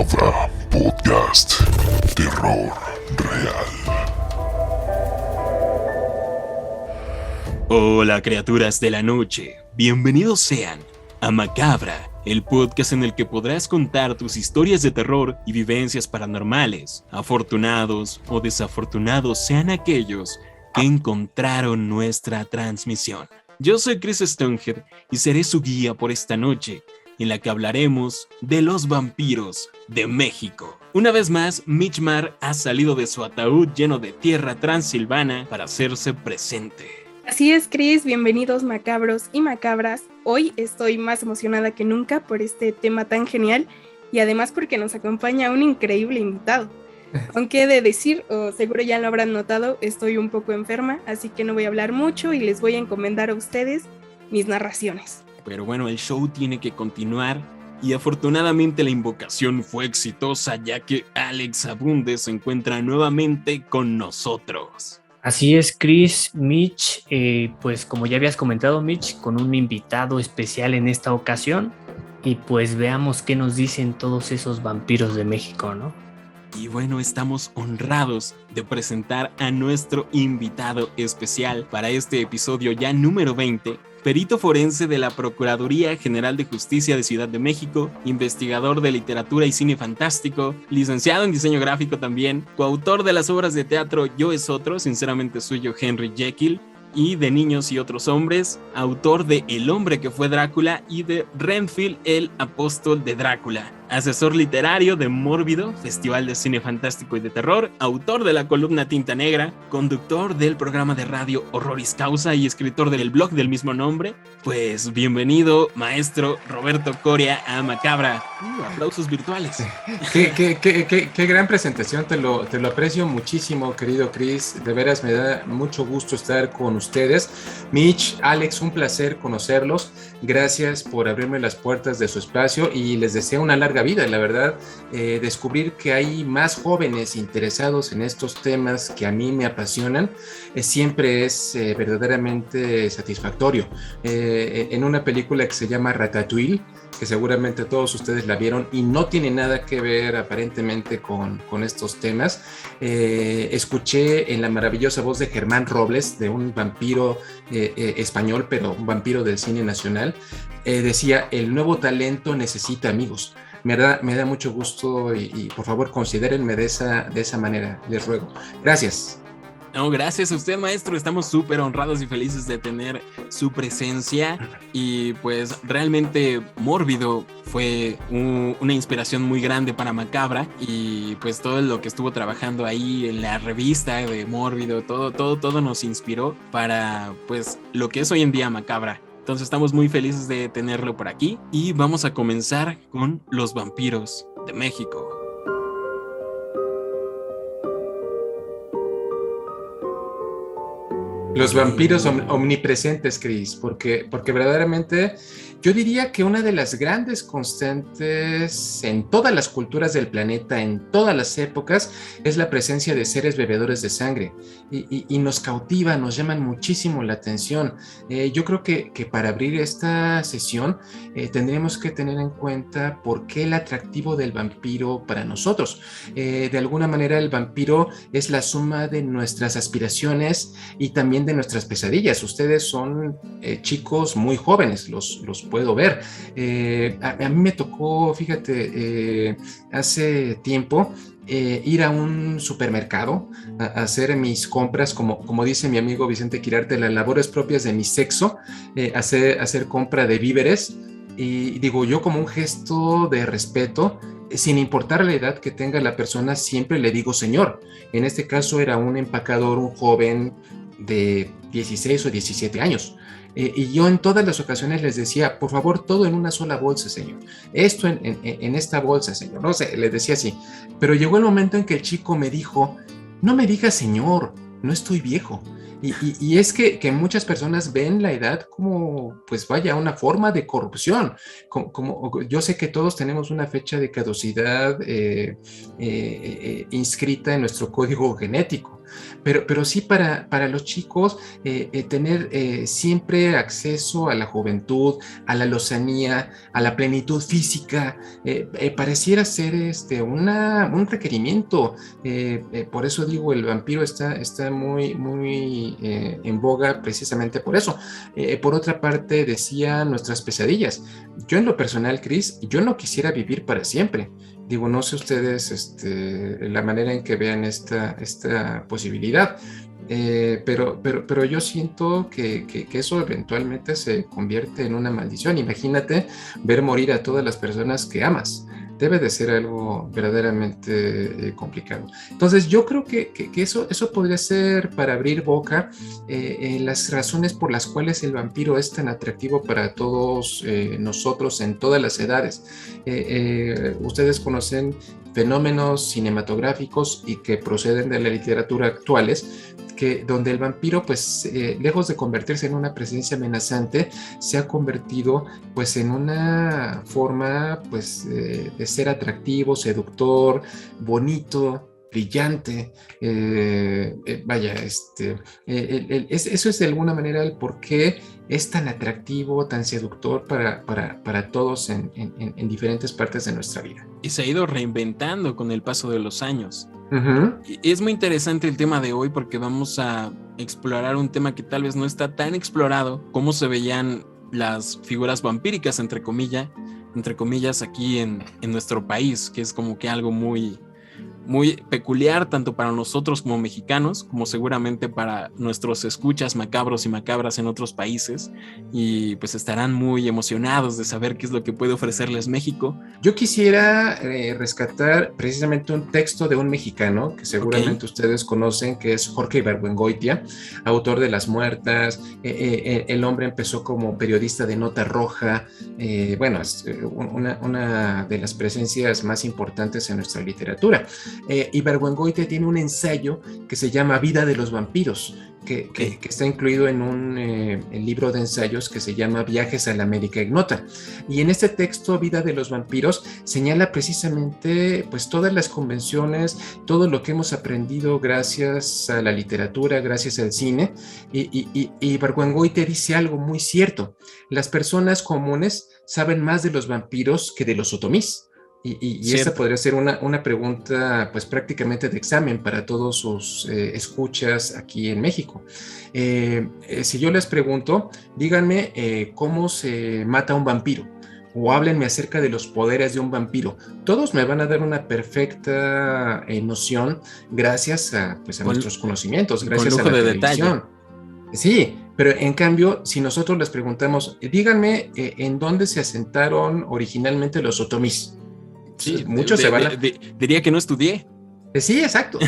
Macabra Podcast. Terror real. Hola criaturas de la noche, bienvenidos sean a Macabra, el podcast en el que podrás contar tus historias de terror y vivencias paranormales. Afortunados o desafortunados sean aquellos que encontraron nuestra transmisión. Yo soy Chris Stonehead y seré su guía por esta noche, en la que hablaremos de los vampiros de México. Una vez más, Mitchmar ha salido de su ataúd lleno de tierra transilvana para hacerse presente. Así es, Chris, bienvenidos macabros y macabras. Hoy estoy más emocionada que nunca por este tema tan genial y además porque nos acompaña un increíble invitado. Aunque he de decir, o seguro ya lo habrán notado, estoy un poco enferma, así que no voy a hablar mucho y les voy a encomendar a ustedes mis narraciones. Pero bueno, el show tiene que continuar y afortunadamente la invocación fue exitosa, ya que Alex Abunde se encuentra nuevamente con nosotros. Así es, Chris, Mitch, pues como ya habías comentado, Mitch, con un invitado especial en esta ocasión, y pues veamos qué nos dicen todos esos vampiros de México, ¿no? Y bueno, estamos honrados de presentar a nuestro invitado especial para este episodio ya número 20, perito forense de la Procuraduría General de Justicia de Ciudad de México, investigador de literatura y cine fantástico, licenciado en diseño gráfico también, coautor de las obras de teatro Yo es otro, sinceramente suyo Henry Jekyll, y de Niños y otros hombres, autor de El hombre que fue Drácula y de Renfield, el apóstol de Drácula, asesor literario de Mórbido, Festival de Cine Fantástico y de Terror, autor de la columna Tinta Negra, conductor del programa de radio Horroris Causa y escritor del blog del mismo nombre. Pues bienvenido, maestro Roberto Coria, a Macabra. Aplausos virtuales. Qué gran presentación, te lo aprecio muchísimo, querido Chris. De veras me da mucho gusto estar con ustedes. Mitch, Alex, un placer conocerlos. Gracias por abrirme las puertas de su espacio y les deseo una larga vida. La verdad, descubrir que hay más jóvenes interesados en estos temas que a mí me apasionan siempre es verdaderamente satisfactorio. En una película que se llama Ratatouille, que seguramente todos ustedes la vieron y no tiene nada que ver aparentemente con estos temas, escuché en la maravillosa voz de Germán Robles, de un vampiro español, pero un vampiro del cine nacional, decía: el nuevo talento necesita amigos. Me da mucho gusto y por favor considérenme de esa manera, les ruego. Gracias. No, gracias a usted, maestro. Estamos súper honrados y felices de tener su presencia. Y pues realmente Mórbido fue una inspiración muy grande para Macabra. Y pues todo lo que estuvo trabajando ahí en la revista de Mórbido, todo nos inspiró para pues lo que es hoy en día Macabra. Entonces estamos muy felices de tenerlo por aquí. Y vamos a comenzar con los vampiros de México. Los vampiros omnipresentes, Chris, porque verdaderamente yo diría que una de las grandes constantes en todas las culturas del planeta, en todas las épocas, es la presencia de seres bebedores de sangre y nos cautiva, nos llaman muchísimo la atención. Yo creo que para abrir esta sesión tendríamos que tener en cuenta por qué el atractivo del vampiro para nosotros. De alguna manera el vampiro es la suma de nuestras aspiraciones y también de nuestras pesadillas. Ustedes son chicos muy jóvenes, los puedo ver. A mí me tocó, fíjate, hace tiempo ir a un supermercado a hacer mis compras, como dice mi amigo Vicente Quirarte, las labores propias de mi sexo, hacer compra de víveres. Y digo, yo como un gesto de respeto, sin importar la edad que tenga la persona, siempre le digo señor. En este caso era un empacador, un joven de 16 o 17 años. Y yo en todas las ocasiones les decía: por favor, todo en una sola bolsa, señor. Esto en esta bolsa, señor. No sé, les decía así. Pero llegó el momento en que el chico me dijo: no me digas señor, no estoy viejo. Y es que muchas personas ven la edad como, pues vaya, una forma de corrupción. Como yo sé que todos tenemos una fecha de caducidad inscrita en nuestro código genético. pero sí para los chicos tener siempre acceso a la juventud, a la lozanía, a la plenitud física, pareciera ser un requerimiento. Por eso digo, el vampiro está muy, muy en boga precisamente por eso. Por otra parte, decía nuestras pesadillas. Yo en lo personal, Chris, yo no quisiera vivir para siempre. Digo, no sé ustedes la manera en que vean esta posibilidad, pero yo siento que eso eventualmente se convierte en una maldición. Imagínate ver morir a todas las personas que amas. Debe de ser algo verdaderamente complicado. Entonces yo creo que eso podría ser, para abrir boca, las razones por las cuales el vampiro es tan atractivo para todos nosotros en todas las edades. Ustedes conocen fenómenos cinematográficos y que proceden de la literatura actuales, donde el vampiro, pues, lejos de convertirse en una presencia amenazante, se ha convertido, pues, en una forma, pues, de ser atractivo, seductor, bonito, brillante. Eso es de alguna manera el por qué es tan atractivo, tan seductor para todos en diferentes partes de nuestra vida. Y se ha ido reinventando con el paso de los años. Uh-huh. Es muy interesante el tema de hoy porque vamos a explorar un tema que tal vez no está tan explorado, cómo se veían las figuras vampíricas, entre comillas, aquí en nuestro país, que es como que algo muy, muy peculiar tanto para nosotros como mexicanos, como seguramente para nuestros escuchas macabros y macabras en otros países, y pues estarán muy emocionados de saber qué es lo que puede ofrecerles México. Yo quisiera rescatar precisamente un texto de un mexicano que seguramente ustedes conocen, que es Jorge Ibargüengoitia, autor de Las Muertas. El hombre empezó como periodista de Nota Roja. Bueno, es una de las presencias más importantes en nuestra literatura. Ibargüengoitia tiene un ensayo que se llama Vida de los vampiros, que está incluido en un libro de ensayos que se llama Viajes a la América Ignota. Y en este texto, Vida de los vampiros, señala precisamente, pues, todas las convenciones, todo lo que hemos aprendido gracias a la literatura, gracias al cine. Y Ibargüengoitia dice algo muy cierto: las personas comunes saben más de los vampiros que de los otomís. Y esa podría ser una pregunta, pues, prácticamente de examen para todos sus escuchas aquí en México. Si yo les pregunto, díganme cómo se mata un vampiro, o háblenme acerca de los poderes de un vampiro, todos me van a dar una perfecta noción gracias a nuestros conocimientos, gracias a la televisión. Sí, pero en cambio, si nosotros les preguntamos, díganme en dónde se asentaron originalmente los otomís. Sí, muchos se van a... diría que no estudié. Sí, exacto.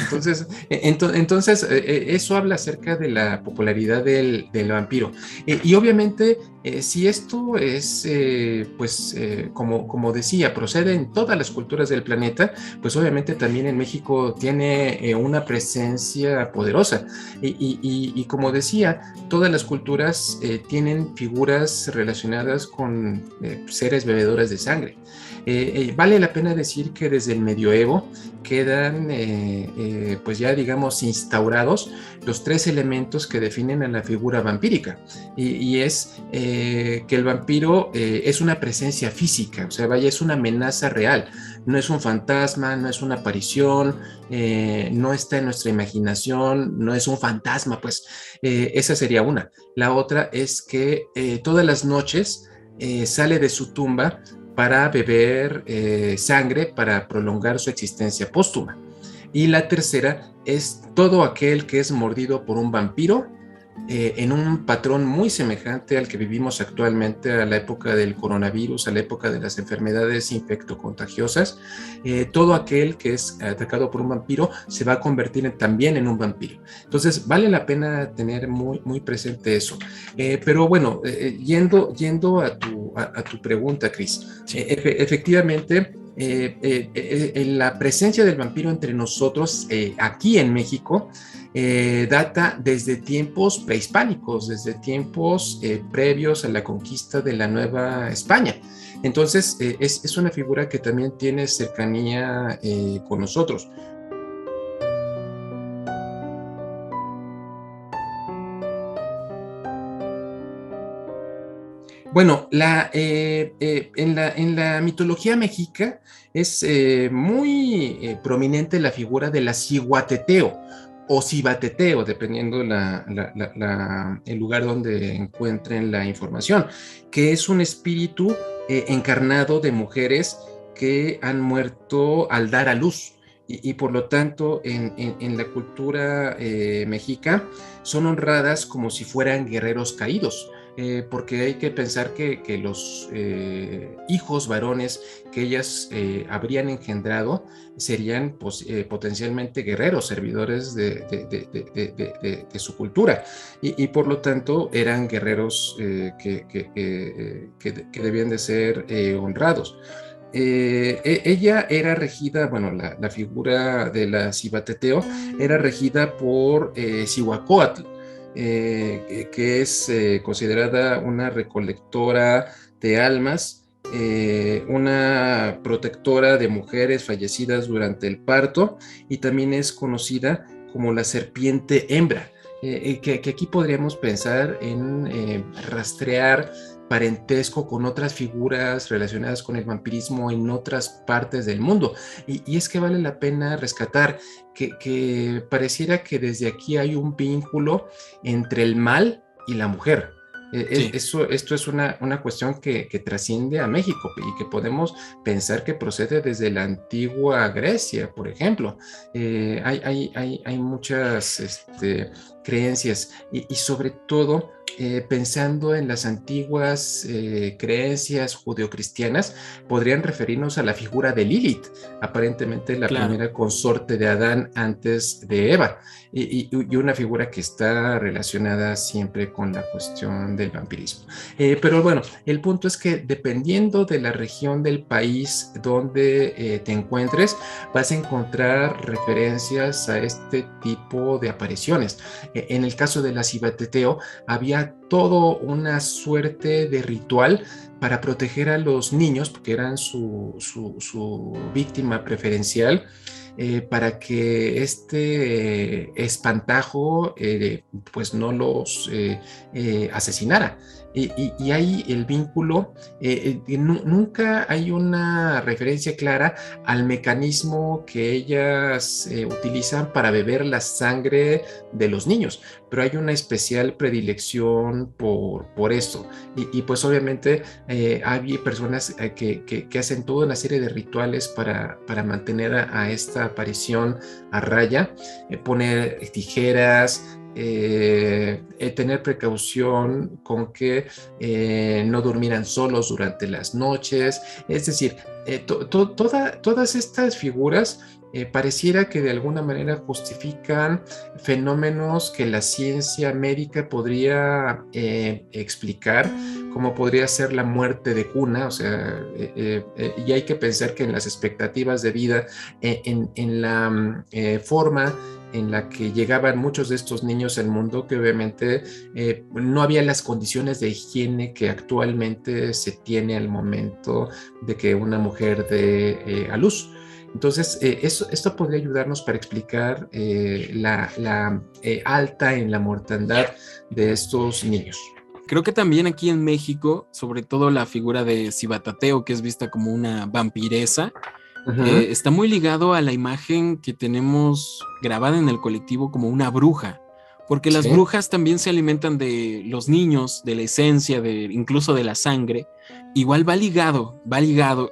Entonces eso habla acerca de la popularidad del vampiro. Y obviamente, si esto es, como decía, procede en todas las culturas del planeta, pues obviamente también en México tiene una presencia poderosa. Y como decía, todas las culturas tienen figuras relacionadas con seres bebedores de sangre. Vale la pena decir que desde el medioevo quedan pues ya digamos instaurados los tres elementos que definen a la figura vampírica, y es que el vampiro es una presencia física, o sea, vaya, es una amenaza real, no es un fantasma, no es una aparición, no está en nuestra imaginación, no es un fantasma, pues esa sería una. La otra es que todas las noches sale de su tumba para beber sangre para prolongar su existencia póstuma. Y la tercera es todo aquel que es mordido por un vampiro en un patrón muy semejante al que vivimos actualmente, a la época del coronavirus, a la época de las enfermedades infectocontagiosas. Todo aquel que es atacado por un vampiro se va a convertir también en un vampiro. Entonces vale la pena tener muy, muy presente eso. Pero bueno, yendo a tu pregunta, Chris, sí. Efectivamente, la presencia del vampiro entre nosotros aquí en México data desde tiempos prehispánicos, desde tiempos previos a la conquista de la Nueva España. Entonces es una figura que también tiene cercanía con nosotros. Bueno, en la mitología mexica es muy prominente la figura de la Cihuateteo o Cibateteo, dependiendo el lugar donde encuentren la información, que es un espíritu encarnado de mujeres que han muerto al dar a luz. Y por lo tanto, en la cultura mexica, son honradas como si fueran guerreros caídos. Porque hay que pensar que los hijos varones que ellas habrían engendrado serían potencialmente guerreros, servidores de su cultura, y por lo tanto eran guerreros que debían de ser honrados. Ella era regida, bueno, la figura de la Cibateteo era regida por Cihuacóatl, que es considerada una recolectora de almas, una protectora de mujeres fallecidas durante el parto, y también es conocida como la serpiente hembra, que aquí podríamos pensar en rastrear parentesco con otras figuras relacionadas con el vampirismo en otras partes del mundo. Y es que vale la pena rescatar que pareciera que desde aquí hay un vínculo entre el mal y la mujer. Sí. Esto es una cuestión que trasciende a México y que podemos pensar que procede desde la antigua Grecia, por ejemplo. Hay muchas creencias y sobre todo pensando en las antiguas creencias judeocristianas, podrían referirnos a la figura de Lilith, aparentemente la primera consorte de Adán antes de Eva, y una figura que está relacionada siempre con la cuestión del vampirismo. Pero bueno, el punto es que dependiendo de la región del país donde te encuentres, vas a encontrar referencias a este tipo de apariciones. En el caso de la Cibateteo, había todo una suerte de ritual para proteger a los niños, porque eran su víctima preferencial, para que espantajo pues no los asesinara. Y ahí el vínculo, nunca hay una referencia clara al mecanismo que ellas utilizan para beber la sangre de los niños, pero hay una especial predilección por esto. Y pues obviamente hay personas que hacen toda una serie de rituales para mantener a esta aparición a raya, poner tijeras, tener precaución con que no durmieran solos durante las noches. Es decir, todas estas figuras pareciera que de alguna manera justifican fenómenos que la ciencia médica podría explicar, como podría ser la muerte de cuna, o sea, y hay que pensar que en las expectativas de vida, en la forma en la que llegaban muchos de estos niños al mundo, que obviamente no había las condiciones de higiene que actualmente se tiene al momento de que una mujer dé a luz. Entonces, esto podría ayudarnos para explicar la alta en la mortandad de estos niños. Creo que también aquí en México, sobre todo la figura de Cibatateo, que es vista como una vampiresa, está muy ligado a la imagen que tenemos grabada en el colectivo como una bruja, porque las brujas también se alimentan de los niños, de la esencia, incluso de la sangre. Igual va ligado,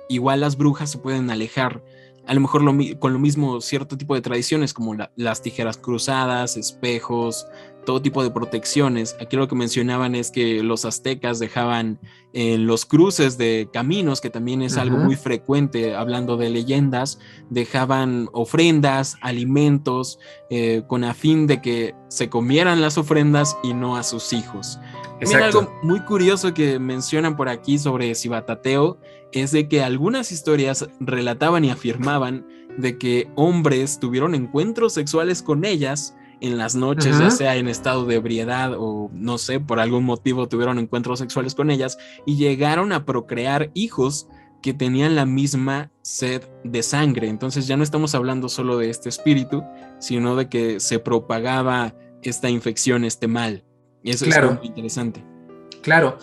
igual las brujas se pueden alejar, a lo mejor con lo mismo cierto tipo de tradiciones como las tijeras cruzadas, espejos, todo tipo de protecciones. Aquí lo que mencionaban es que los aztecas dejaban los cruces de caminos, que también es algo muy frecuente, hablando de leyendas, dejaban ofrendas, alimentos, con a fin de que se comieran las ofrendas y no a sus hijos. Mira, algo muy curioso que mencionan por aquí sobre Cibatateo es de que algunas historias relataban y afirmaban de que hombres tuvieron encuentros sexuales con ellas en las noches, ya sea en estado de ebriedad o no sé, por algún motivo tuvieron encuentros sexuales con ellas y llegaron a procrear hijos que tenían la misma sed de sangre. Entonces ya no estamos hablando solo de este espíritu, sino de que se propagaba esta infección, este mal. Y eso es muy interesante. Claro,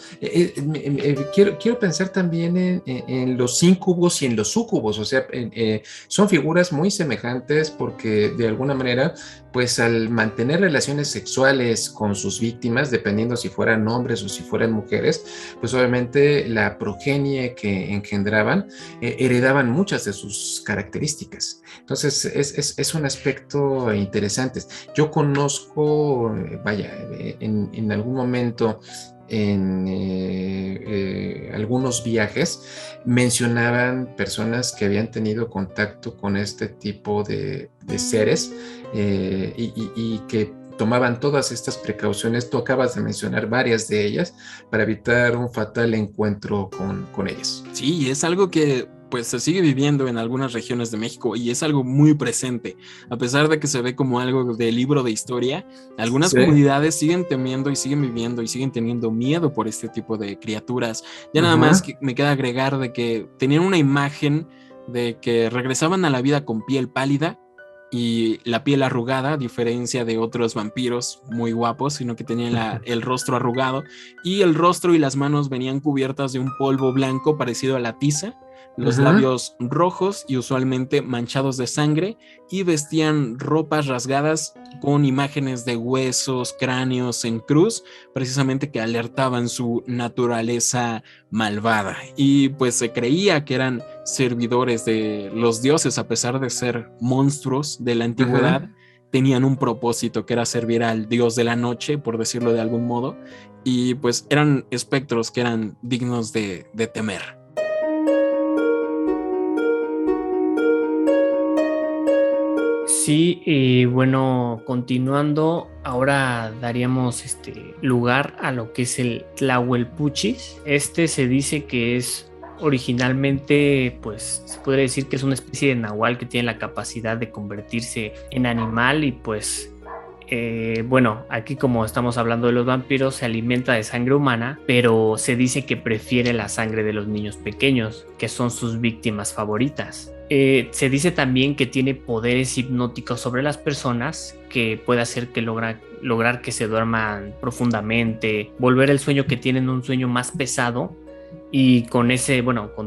quiero pensar también en los íncubos y en los súcubos, o sea, son figuras muy semejantes porque de alguna manera, pues al mantener relaciones sexuales con sus víctimas, dependiendo si fueran hombres o si fueran mujeres, pues obviamente la progenie que engendraban heredaban muchas de sus características. Entonces, es un aspecto interesante. Yo conozco, en algún momento, en algunos viajes mencionaban personas que habían tenido contacto con este tipo de seres y que tomaban todas estas precauciones. Tú acabas de mencionar varias de ellas para evitar un fatal encuentro con ellas. Sí, es algo que pues se sigue viviendo en algunas regiones de México y es algo muy presente. A pesar de que se ve como algo de libro de historia, algunas comunidades siguen temiendo y siguen viviendo y siguen teniendo miedo por este tipo de criaturas. Ya nada más que me queda agregar de que tenían una imagen de que regresaban a la vida con piel pálida y la piel arrugada, a diferencia de otros vampiros muy guapos, sino que tenían el rostro arrugado y el rostro y las manos venían cubiertas de un polvo blanco parecido a la tiza, los labios rojos y usualmente manchados de sangre, y vestían ropas rasgadas con imágenes de huesos, cráneos en cruz, precisamente que alertaban su naturaleza malvada. Y pues se creía que eran servidores de los dioses, a pesar de ser monstruos de la antigüedad. Tenían un propósito que era servir al dios de la noche, por decirlo de algún modo, y pues eran espectros que eran dignos de temer. Sí, y bueno, continuando, ahora daríamos lugar a lo que es el Tlahuelpuchis. Se dice que es originalmente, pues se podría decir que es una especie de nahual que tiene la capacidad de convertirse en animal y pues bueno, aquí como estamos hablando de los vampiros, se alimenta de sangre humana, pero se dice que prefiere la sangre de los niños pequeños, que son sus víctimas favoritas. Se dice también que tiene poderes hipnóticos sobre las personas, que puede hacer que lograr que se duerman profundamente, volver el sueño que tienen un sueño más pesado, y con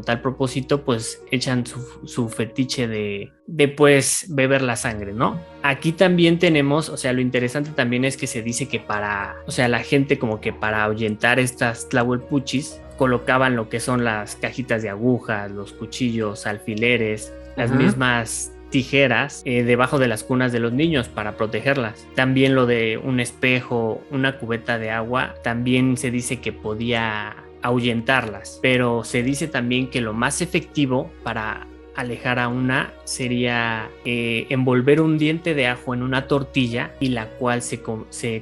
tal propósito pues echan su fetiche de pues beber la sangre, ¿no? Aquí también tenemos, o sea, lo interesante también es que se dice que la gente como que para ahuyentar estas tlahuelpuchis colocaban lo que son las cajitas de agujas, los cuchillos, alfileres, las mismas tijeras debajo de las cunas de los niños para protegerlas. También lo de un espejo, una cubeta de agua, también se dice que podía ahuyentarlas, pero se dice también que lo más efectivo para alejar a una sería envolver un diente de ajo en una tortilla y la cual se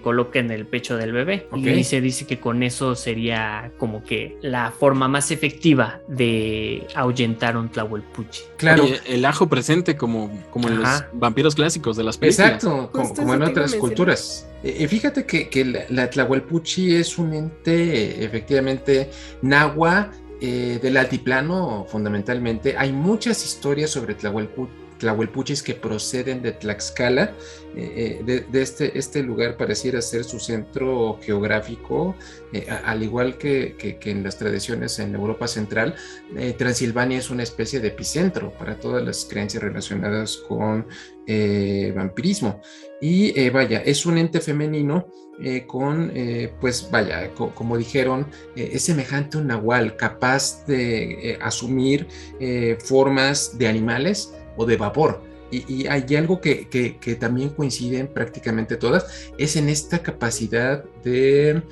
coloca en el pecho del bebé. Okay. Y se dice que con eso sería como que la forma más efectiva de ahuyentar un tlahuelpuchi. Claro. Oye, el ajo presente como en los vampiros clásicos de las películas. Exacto, como en otras culturas. Fíjate que la tlahuelpuchi es un ente efectivamente náhuatl, del altiplano fundamentalmente. Hay muchas historias sobre tlahuelpuchis que proceden de Tlaxcala. De este lugar pareciera ser su centro geográfico, al igual que en las tradiciones en Europa Central. Transilvania es una especie de epicentro para todas las creencias relacionadas con vampirismo. Y es un ente femenino como dijeron, es semejante a un nahual, capaz de asumir formas de animales o de vapor. Y hay algo que también coinciden prácticamente todas, es en esta capacidad de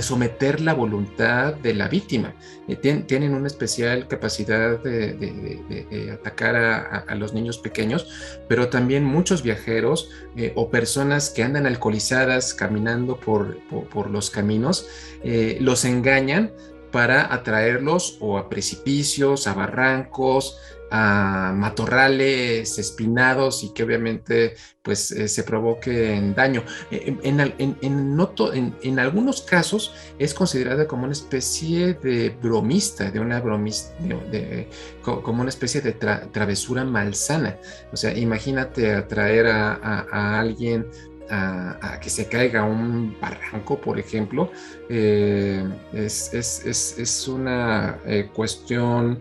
someter la voluntad de la víctima. Tienen una especial capacidad de atacar a los niños pequeños, pero también muchos viajeros o personas que andan alcoholizadas caminando por los caminos, los engañan para atraerlos o a precipicios, a barrancos, a matorrales espinados y que obviamente se provoquen daño. En algunos casos es considerada como una especie de bromista, como una especie de travesura malsana. O sea, imagínate atraer a alguien a que se caiga un barranco, por ejemplo, es una cuestión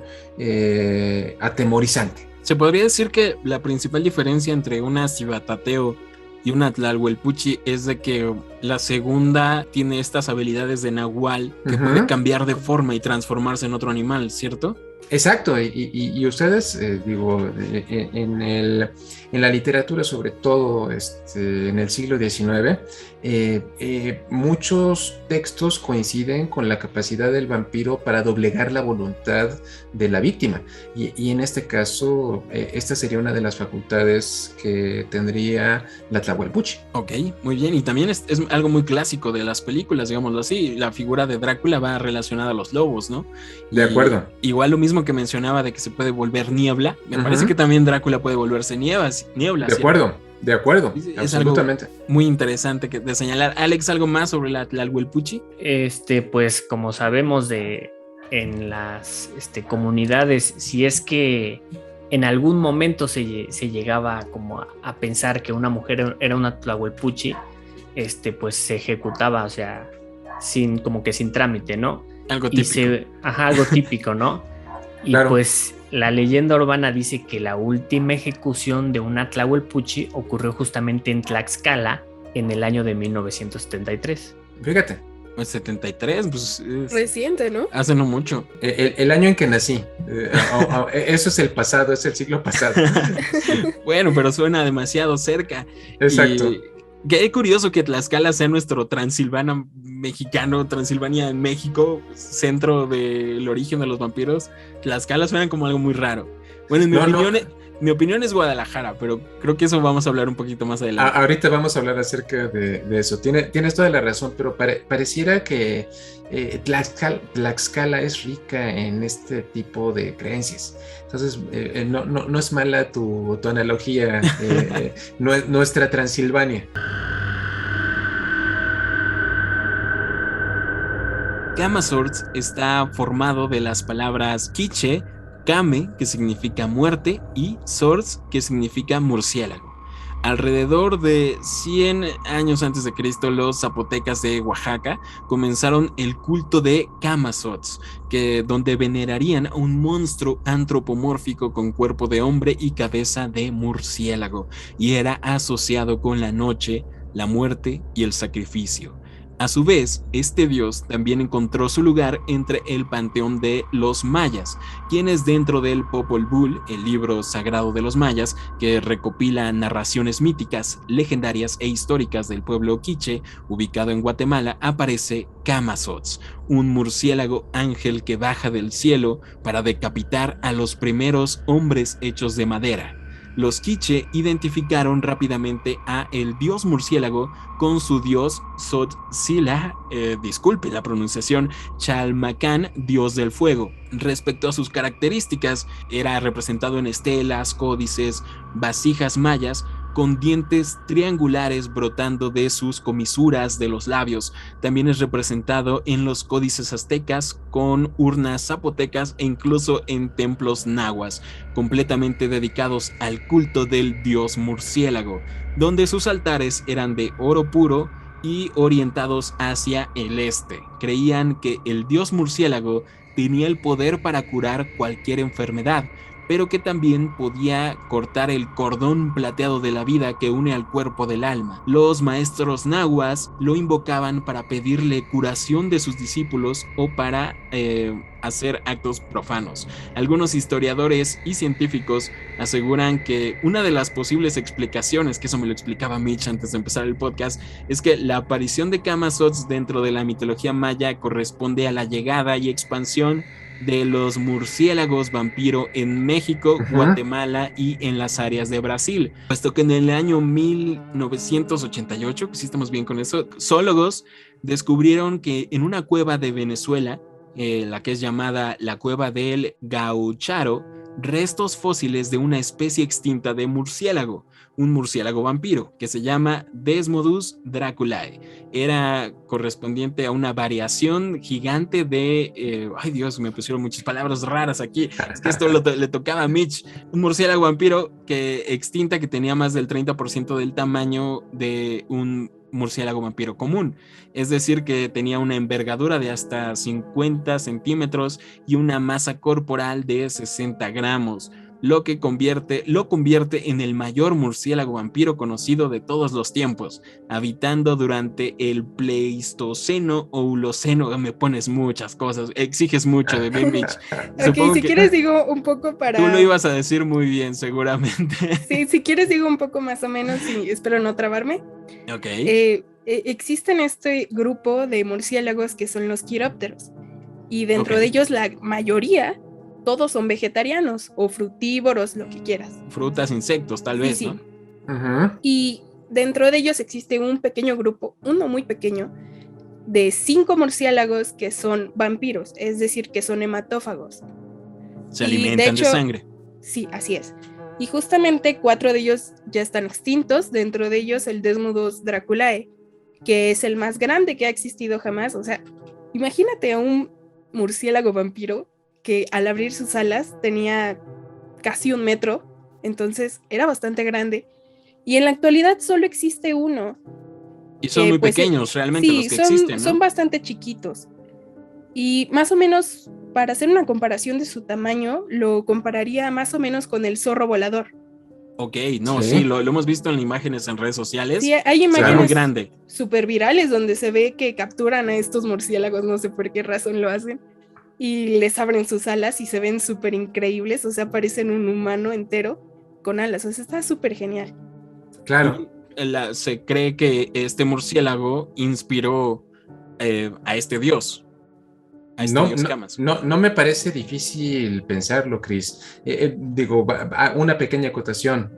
atemorizante. Se podría decir que la principal diferencia entre una Cibatateo y una Tlalhuelpuchi es de que la segunda tiene estas habilidades de Nahual que puede cambiar de forma y transformarse en otro animal, ¿cierto? Exacto, y ustedes, en la literatura, sobre todo en el siglo XIX, muchos textos coinciden con la capacidad del vampiro para doblegar la voluntad de la víctima, y en este caso, esta sería una de las facultades que tendría la Tlahuelpuchi. Ok, muy bien, y también es algo muy clásico de las películas, digámoslo así. La figura de Drácula va relacionada a los lobos, ¿no? De acuerdo. Igual lo mismo que mencionaba de que se puede volver niebla, me parece que también Drácula puede volverse niebla. De acuerdo, es absolutamente. Algo muy interesante de señalar. Alex, ¿algo más sobre la Tlalhuelpuchi? Pues como sabemos en las comunidades, si es que en algún momento se llegaba como a pensar que una mujer era una Tlahuelpuchi, pues se ejecutaba, o sea, sin trámite, ¿no? Algo típico. Algo típico, ¿no? Y claro. Pues la leyenda urbana dice que la última ejecución de una Tlahuelpuchi ocurrió justamente en Tlaxcala en el año de 1973. Fíjate. Pues 73, pues reciente, ¿no? Hace no mucho. El año en que nací. Eso es el pasado, es el siglo pasado. Bueno, pero suena demasiado cerca. Exacto. Qué curioso que Tlaxcala sea nuestro Transilvania mexicano, Transilvania en México, centro del origen de los vampiros. Tlaxcala suena como algo muy raro. Bueno, mi opinión es Guadalajara, pero creo que eso vamos a hablar un poquito más adelante. Ahorita vamos a hablar acerca de eso. Tienes toda la razón, pero pareciera que Tlaxcala es rica en este tipo de creencias. Entonces, no es mala tu analogía, nuestra Transilvania. Kama-Swords está formado de las palabras quiche, Kame, que significa muerte, y Swords, que significa murciélago. Alrededor de 100 años antes de Cristo, los zapotecas de Oaxaca comenzaron el culto de Kama-Swords, donde venerarían a un monstruo antropomórfico con cuerpo de hombre y cabeza de murciélago, y era asociado con la noche, la muerte y el sacrificio. A su vez, este dios también encontró su lugar entre el panteón de los mayas, quienes dentro del Popol Vuh, el libro sagrado de los mayas, que recopila narraciones míticas, legendarias e históricas del pueblo quiche, ubicado en Guatemala, aparece Kama-Swords, un murciélago ángel que baja del cielo para decapitar a los primeros hombres hechos de madera. Los quiche identificaron rápidamente a el dios murciélago con su dios Tzotzila, disculpe la pronunciación, Chalmacán, dios del fuego. Respecto a sus características, era representado en estelas, códices, vasijas mayas, con dientes triangulares brotando de sus comisuras de los labios. También es representado en los códices aztecas, con urnas zapotecas e incluso en templos nahuas, completamente dedicados al culto del dios murciélago, donde sus altares eran de oro puro y orientados hacia el este. Creían que el dios murciélago tenía el poder para curar cualquier enfermedad, pero que también podía cortar el cordón plateado de la vida que une al cuerpo del alma. Los maestros nahuas lo invocaban para pedirle curación de sus discípulos o para hacer actos profanos. Algunos historiadores y científicos aseguran que una de las posibles explicaciones, que eso me lo explicaba Mitch antes de empezar el podcast, es que la aparición de Kama-Swords dentro de la mitología maya corresponde a la llegada y expansión de los murciélagos vampiro en México, Guatemala y en las áreas de Brasil, puesto que en el año 1988, pues sí estamos bien con eso, zoólogos descubrieron que en una cueva de Venezuela, la que es llamada la cueva del Gaucharo, restos fósiles de una especie extinta de murciélago, un murciélago vampiro que se llama Desmodus draculae. Era correspondiente a una variación gigante de... ay Dios, me pusieron muchas palabras raras aquí. Es que esto le tocaba a Mitch. Un murciélago vampiro extinta que tenía más del 30% del tamaño de un murciélago vampiro común. Es decir, que tenía una envergadura de hasta 50 centímetros y una masa corporal de 60 gramos. Lo convierte en el mayor murciélago vampiro conocido de todos los tiempos, habitando durante el Pleistoceno o Holoceno. Me pones muchas cosas, exiges mucho de mí, Mitch. Ok, si quieres digo un poco para... Tú lo ibas a decir muy bien, seguramente. Sí, si quieres digo un poco más o menos y espero no trabarme. Ok. Existen este grupo de murciélagos que son los quirópteros, y dentro de ellos la mayoría... todos son vegetarianos o frutívoros, lo que quieras. Frutas, insectos, tal vez, sí. ¿no? Uh-huh. Y dentro de ellos existe un pequeño grupo, uno muy pequeño, de 5 murciélagos que son vampiros, es decir, que son hematófagos. Se alimentan de sangre. Sí, así es. Y justamente 4 de ellos ya están extintos, dentro de ellos el Desmodus draculae, que es el más grande que ha existido jamás. O sea, imagínate a un murciélago vampiro que al abrir sus alas tenía casi 1 metro, entonces era bastante grande. Y en la actualidad solo existe uno. Y son muy pequeños realmente sí, los que existen, ¿no? Son bastante chiquitos. Y más o menos, para hacer una comparación de su tamaño, lo compararía más o menos con el zorro volador. Ok, no, sí, lo hemos visto en imágenes en redes sociales. Sí, hay imágenes muy grande, súper virales donde se ve que capturan a estos murciélagos, no sé por qué razón lo hacen, y les abren sus alas y se ven súper increíbles, o sea, parecen un humano entero con alas, o sea, está súper genial. Claro. Se cree que este murciélago inspiró a este dios. Dios Camas. No me parece difícil pensarlo, Chris. Digo, una pequeña acotación.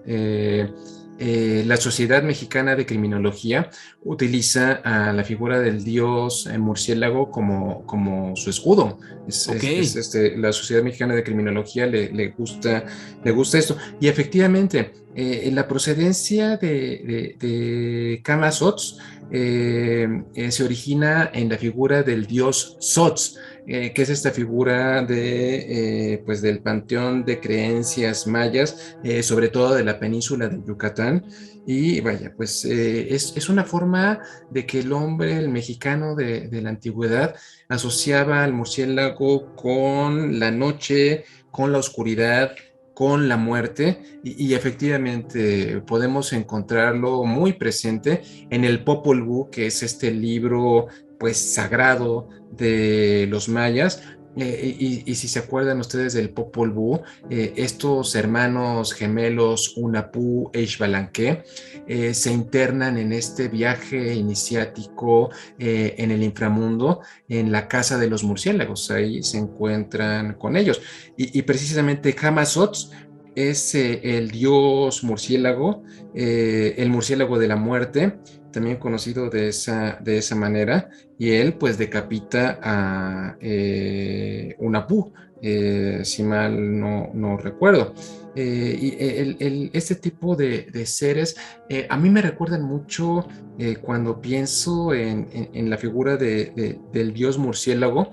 La Sociedad Mexicana de Criminología utiliza a la figura del dios murciélago como su escudo. La Sociedad Mexicana de Criminología le gusta esto. Y efectivamente, la procedencia de Camazotz se origina en la figura del dios Zotz, que es esta figura del panteón de creencias mayas, sobre todo de la península de Yucatán. Y vaya, pues es una forma de que el mexicano de la antigüedad, asociaba al murciélago con la noche, con la oscuridad, con la muerte, y efectivamente podemos encontrarlo muy presente en el Popol Vuh, que es este libro pues sagrado de los mayas. Y si se acuerdan ustedes del Popol Vuh, estos hermanos gemelos Hunahpu e Xbalanque se internan en este viaje iniciático en el inframundo, en la casa de los murciélagos. Ahí se encuentran con ellos, y precisamente Camazotz es el dios murciélago, el murciélago de la muerte, también conocido de esa manera, y él pues decapita a Hunahpu, si mal no recuerdo. Y este tipo de seres a mí me recuerdan mucho cuando pienso en la figura del dios murciélago.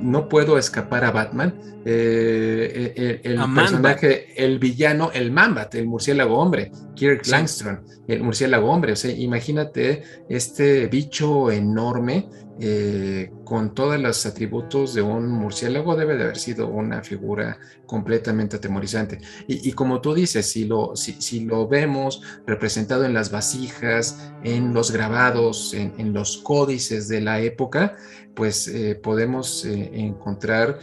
No puedo escapar a Batman, el personaje, el villano, el Mambat, el murciélago hombre, Kirk Langstrom, el murciélago hombre. O sea, imagínate este bicho enorme con todos los atributos de un murciélago. Debe de haber sido una figura completamente atemorizante. Y como tú dices, si lo vemos representado en las vasijas, en los grabados, en los códices de la época, pues podemos encontrar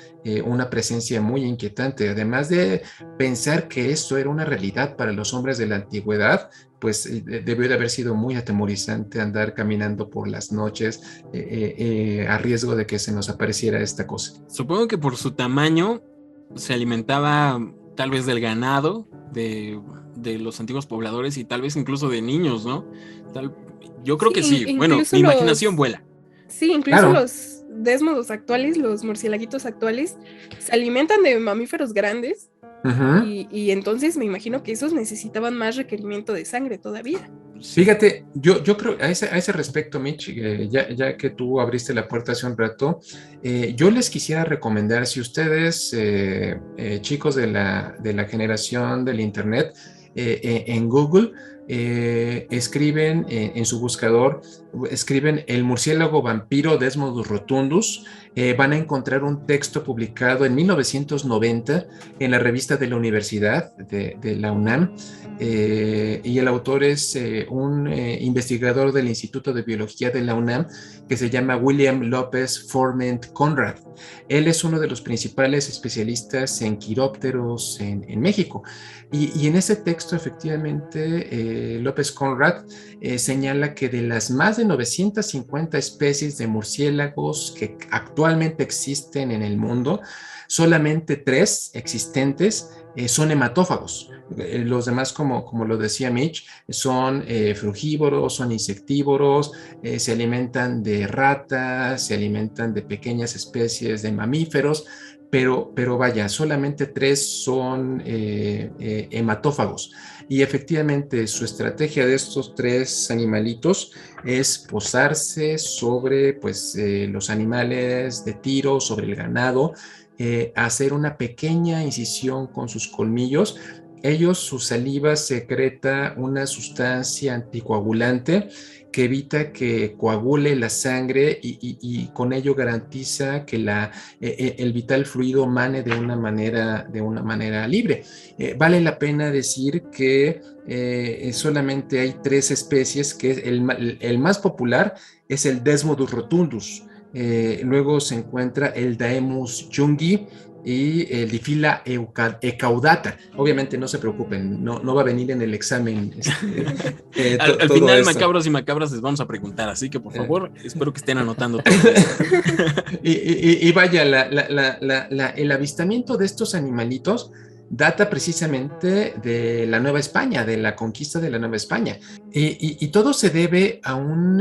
una presencia muy inquietante. Además de pensar que esto era una realidad para los hombres de la antigüedad, pues debió de haber sido muy atemorizante andar caminando por las noches a riesgo de que se nos apareciera esta cosa. Supongo que por su tamaño se alimentaba tal vez del ganado, de los antiguos pobladores, y tal vez incluso de niños, ¿no? Yo creo que sí. Bueno, mi imaginación vuela. Sí, incluso Claro. los desmodos actuales, los murciélaguitos actuales, se alimentan de mamíferos grandes Ujú. y entonces me imagino que esos necesitaban más requerimiento de sangre todavía. Fíjate, yo creo a ese respecto, Mitch, ya que tú abriste la puerta hace un rato, yo les quisiera recomendar, si ustedes, chicos de la generación del Internet, en Google, escriben en su buscador, escriben el murciélago vampiro Desmodus rotundus, van a encontrar un texto publicado en 1990 en la revista de la Universidad de la UNAM, y el autor es un investigador del Instituto de Biología de la UNAM que se llama William López Forment Conrad. Él es uno de los principales especialistas en quirópteros en México. Y en ese texto, efectivamente, López Conrad señala que de las más de 950 especies de murciélagos que actualmente existen en el mundo, solamente 3 existentes son hematófagos. Los demás, como lo decía Mitch, son frugívoros, son insectívoros, se alimentan de ratas, se alimentan de pequeñas especies de mamíferos, pero vaya, solamente 3 son hematófagos. Y efectivamente su estrategia de estos 3 animalitos es posarse sobre pues, los animales de tiro, sobre el ganado, hacer una pequeña incisión con sus colmillos. Ellos, su saliva secreta una sustancia anticoagulante que evita que coagule la sangre y con ello garantiza que el vital fluido mane de una manera libre. Vale la pena decir que solamente hay 3 especies, que el más popular es el Desmodus rotundus. Luego se encuentra el Daemus jungi y el Diphylla ecaudata. Obviamente no se preocupen, no va a venir en el examen. Al todo final, esto. Macabros y macabras, les vamos a preguntar, así que por favor, espero que estén anotando todo esto. Y vaya, el avistamiento de estos animalitos data precisamente de la Nueva España, de la conquista de la Nueva España. Y todo se debe a un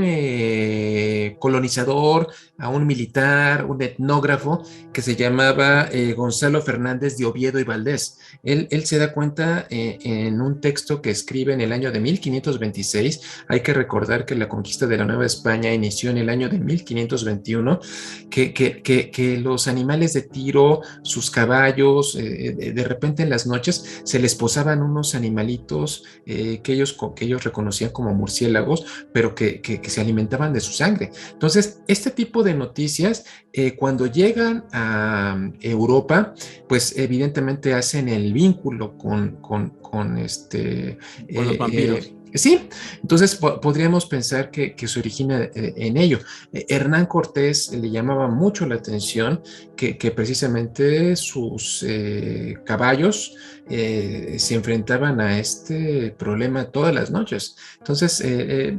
colonizador, a un militar, un etnógrafo que se llamaba Gonzalo Fernández de Oviedo y Valdés. Él se da cuenta en un texto que escribe en el año de 1526. Hay que recordar que la conquista de la Nueva España inició en el año de 1521, que los animales de tiro, sus caballos, de repente en las noches se les posaban unos animalitos que ellos reconocían como murciélagos, pero que se alimentaban de su sangre. Entonces, este tipo de noticias, cuando llegan a Europa, pues evidentemente hacen el vínculo con los vampiros. Sí, entonces podríamos pensar que se origina en ello. Hernán Cortés le llamaba mucho la atención que precisamente sus caballos se enfrentaban a este problema todas las noches. Entonces,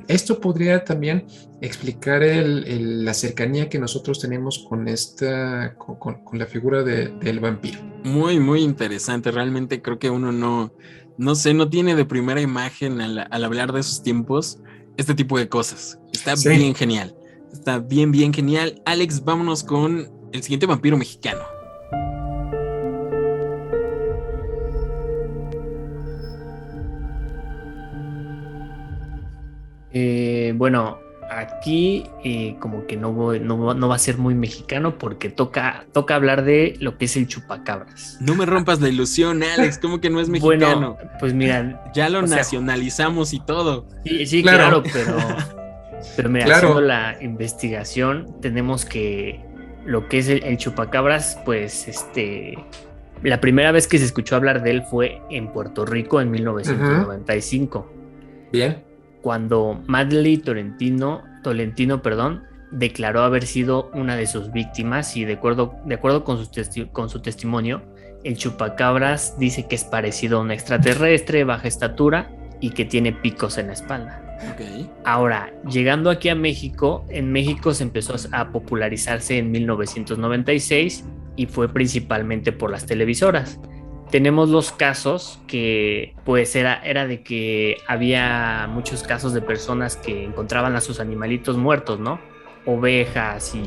esto podría también explicar la cercanía que nosotros tenemos con la figura del vampiro. Muy, muy interesante. Realmente creo que uno no tiene de primera imagen al hablar de esos tiempos este tipo de cosas. Está Sí. bien genial. Está bien, bien genial. Alex, vámonos con el siguiente vampiro mexicano. Bueno, aquí como que no va a ser muy mexicano porque toca hablar de lo que es el chupacabras. No me rompas la ilusión, Alex. ¿Cómo que no es mexicano? Bueno, pues mira, Ya lo o sea, nacionalizamos y todo. sí, Claro. claro, pero mira, Claro. haciendo la investigación, tenemos que lo que es el chupacabras, pues la primera vez que se escuchó hablar de él fue en Puerto Rico en 1995. Bien. Cuando Madely Tolentino, declaró haber sido una de sus víctimas y de acuerdo con su testimonio, el chupacabras dice que es parecido a un extraterrestre, baja estatura y que tiene picos en la espalda. Ok. Ahora, llegando aquí a México, en México se empezó a popularizarse en 1996 y fue principalmente por las televisoras. Tenemos los casos que pues era de que había muchos casos de personas que encontraban a sus animalitos muertos, ¿no? ovejas, y